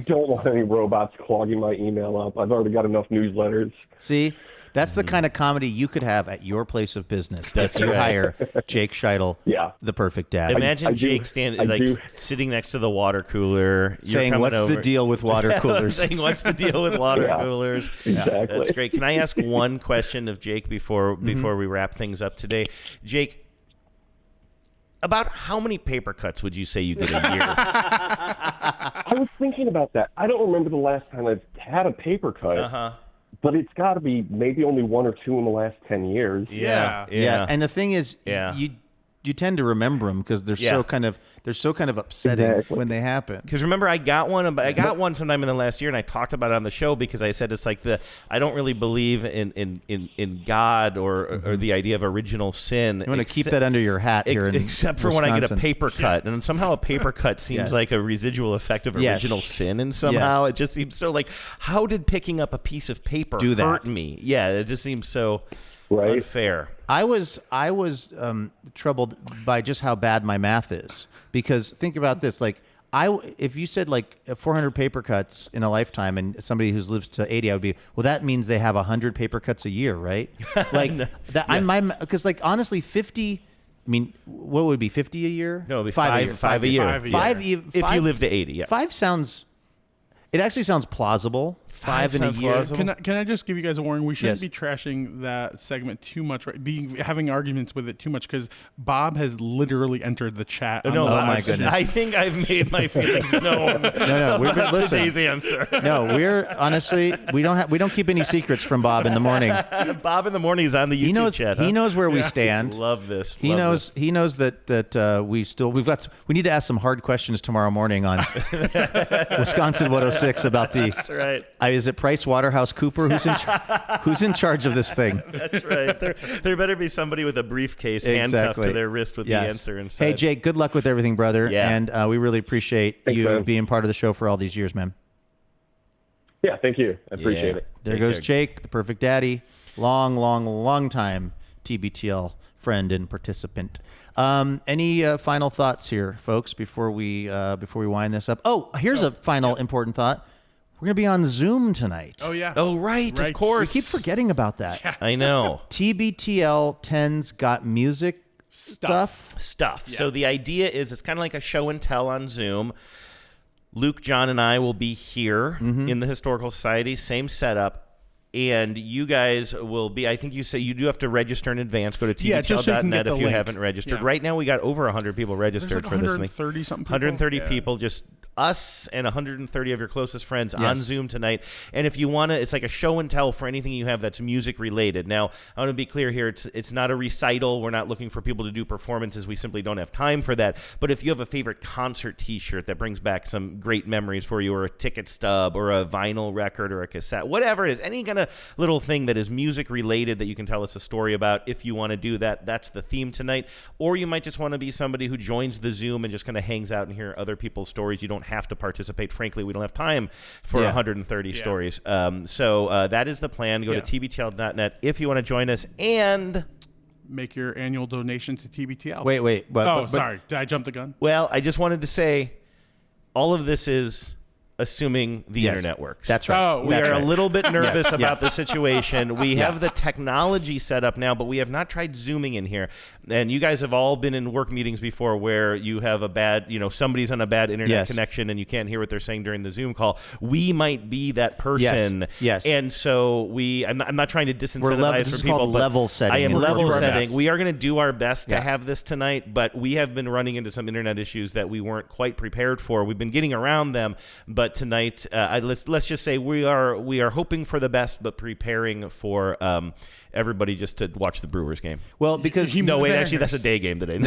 don't want any robots clogging my email up. I've already got enough newsletters. See, that's the kind of comedy you could have at your place of business. If you hire Jake Scheidel, the perfect dad. Imagine Jake sitting next to the water cooler, saying, "What's the deal with water coolers?" Saying, "What's the deal with water coolers?" Exactly. That's great. Can I ask one question of Jake before we wrap things up today, Jake? About how many paper cuts would you say you get a year? I was thinking about that. I don't remember the last time I've had a paper cut. But it's got to be maybe only one or two in the last 10 years. Yeah. And the thing is, you tend to remember them because they're so kind of upsetting when they happen. Because remember, I got one sometime in the last year, and I talked about it on the show because I said it's like I don't really believe in God or the idea of original sin. You want to keep that under your hat here, except for Wisconsin. when I get a paper cut, and somehow a paper cut seems like a residual effect of original sin, and somehow it just seems so like, how did picking up a piece of paper hurt me? Yeah, it just seems so unfair. I was troubled by just how bad my math is, because think about this, like if you said like 400 paper cuts in a lifetime and somebody who lives to 80, I would be, well, that means they have 100 paper cuts a year, right? Like because like honestly 50, I mean, what would it be, 50 a year? No, it would be five a year. Five if you live to 80, yeah. It actually sounds plausible. 5 in a year. Plausible. Can I just give you guys a warning? We shouldn't be trashing that segment too much, right? Having arguments with it too much, because Bob has literally entered the chat. Oh my goodness! I think I've made my feelings known. No, we've been today's answer. No, we're honestly we don't keep any secrets from Bob in the morning. Bob in the morning is on the YouTube chat. He knows where we stand. Love this. He knows that we need to ask some hard questions tomorrow morning on Wisconsin 106 about the Is it Price Waterhouse Cooper who's in charge of this thing? That's right. There better be somebody with a briefcase handcuffed to their wrist with the answer inside. Hey, Jake, good luck with everything, brother. Yeah. And we really appreciate Thanks, you man. being part of the show for all these years, man. Yeah, thank you. I appreciate it. There goes Jake, the perfect daddy. Long time TBTL friend and participant. Any final thoughts here, folks, before we wind this up? Oh, here's a final important thought. We're going to be on Zoom tonight. Oh, yeah. Oh, right. Of course. We keep forgetting about that. Yeah. I know. TBTL 10's got music stuff. Yeah. So the idea is it's kind of like a show and tell on Zoom. Luke, John, and I will be here in the Historical Society, same setup. And you guys will be, I think you say you do have to register in advance. Go to tvtl.net if you haven't registered. Yeah. Right now, we got over 100 people registered for this thing. 130 something people. 130 people, just us and 130 of your closest friends on Zoom tonight. And if you want to, it's like a show and tell for anything you have that's music related. Now, I want to be clear here. It's not a recital. We're not looking for people to do performances. We simply don't have time for that. But if you have a favorite concert t-shirt that brings back some great memories for you, or a ticket stub, or a vinyl record, or a cassette, whatever it is, any kind of little thing that is music related that you can tell us a story about, if you want to do that, that's the theme tonight. Or you might just want to be somebody who joins the Zoom and just kind of hangs out and hear other people's stories. You don't have to participate. Frankly, we don't have time for 130 stories. So that is the plan. Go to tbtl.net if you want to join us and make your annual donation to TBTL. Wait. Sorry. Did I jump the gun? Well, I just wanted to say all of this is assuming the internet works. That's right. Oh, we that's are right. a little bit nervous about the situation. We have the technology set up now, but we have not tried Zooming in here. And you guys have all been in work meetings before where you have a bad, somebody's on a bad internet connection and you can't hear what they're saying during the Zoom call. We might be that person. Yes. And so I'm not trying to disincentivize this for is people. called but level setting. I am We're level doing our setting. best. We are going to do our best to have this tonight, but we have been running into some internet issues that we weren't quite prepared for. We've been getting around them, but tonight, let's just say we are hoping for the best, but preparing for everybody just to watch the Brewers game. Well, because actually that's a day game today.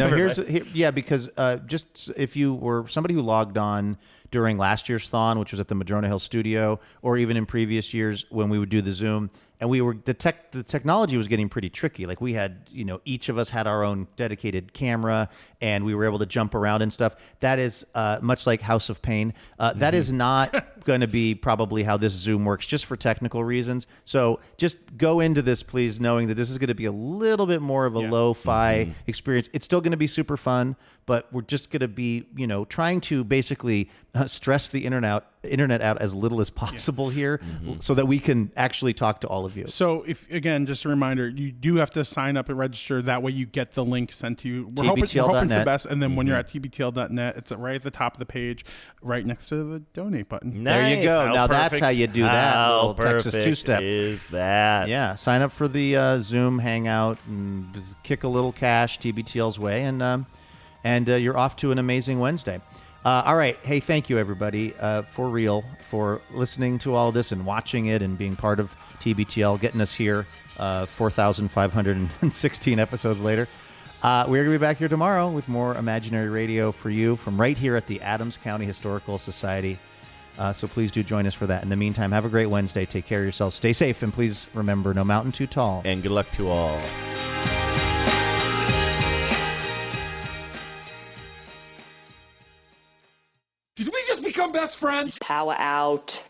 Because just if you were somebody who logged on during last year's Thon, which was at the Madrona Hill studio, or even in previous years when we would do the Zoom, and the technology was getting pretty tricky. Like we had, each of us had our own dedicated camera, and we were able to jump around and stuff. That is much like House of Pain. That is not going to be probably how this Zoom works, just for technical reasons. So just go into this, please, knowing that this is going to be a little bit more of a lo-fi experience. It's still going to be super fun, but we're just going to be, trying to basically stress the internet out as little as possible here, so that we can actually talk to all of you. So again, just a reminder, you do have to sign up and register. That way you get the link sent to you. We're hoping for the best. And then when you're at tbtl.net, it's right at the top of the page, right next to the donate button. Nice. There you go. How now perfect. That's how you do that. How Little Texas perfect two-step. is that? Yeah. Sign up for the Zoom hangout and kick a little cash TBTL's way, and you're off to an amazing Wednesday. All right. Hey, thank you, everybody, for real, for listening to all this and watching it and being part of TBTL, getting us here 4,516 episodes later. We're going to be back here tomorrow with more Imaginary Radio for you from right here at the Adams County Historical Society. So please do join us for that. In the meantime, have a great Wednesday. Take care of yourselves. Stay safe. And please remember, no mountain too tall. And good luck to all. Did we just become best friends? Power out.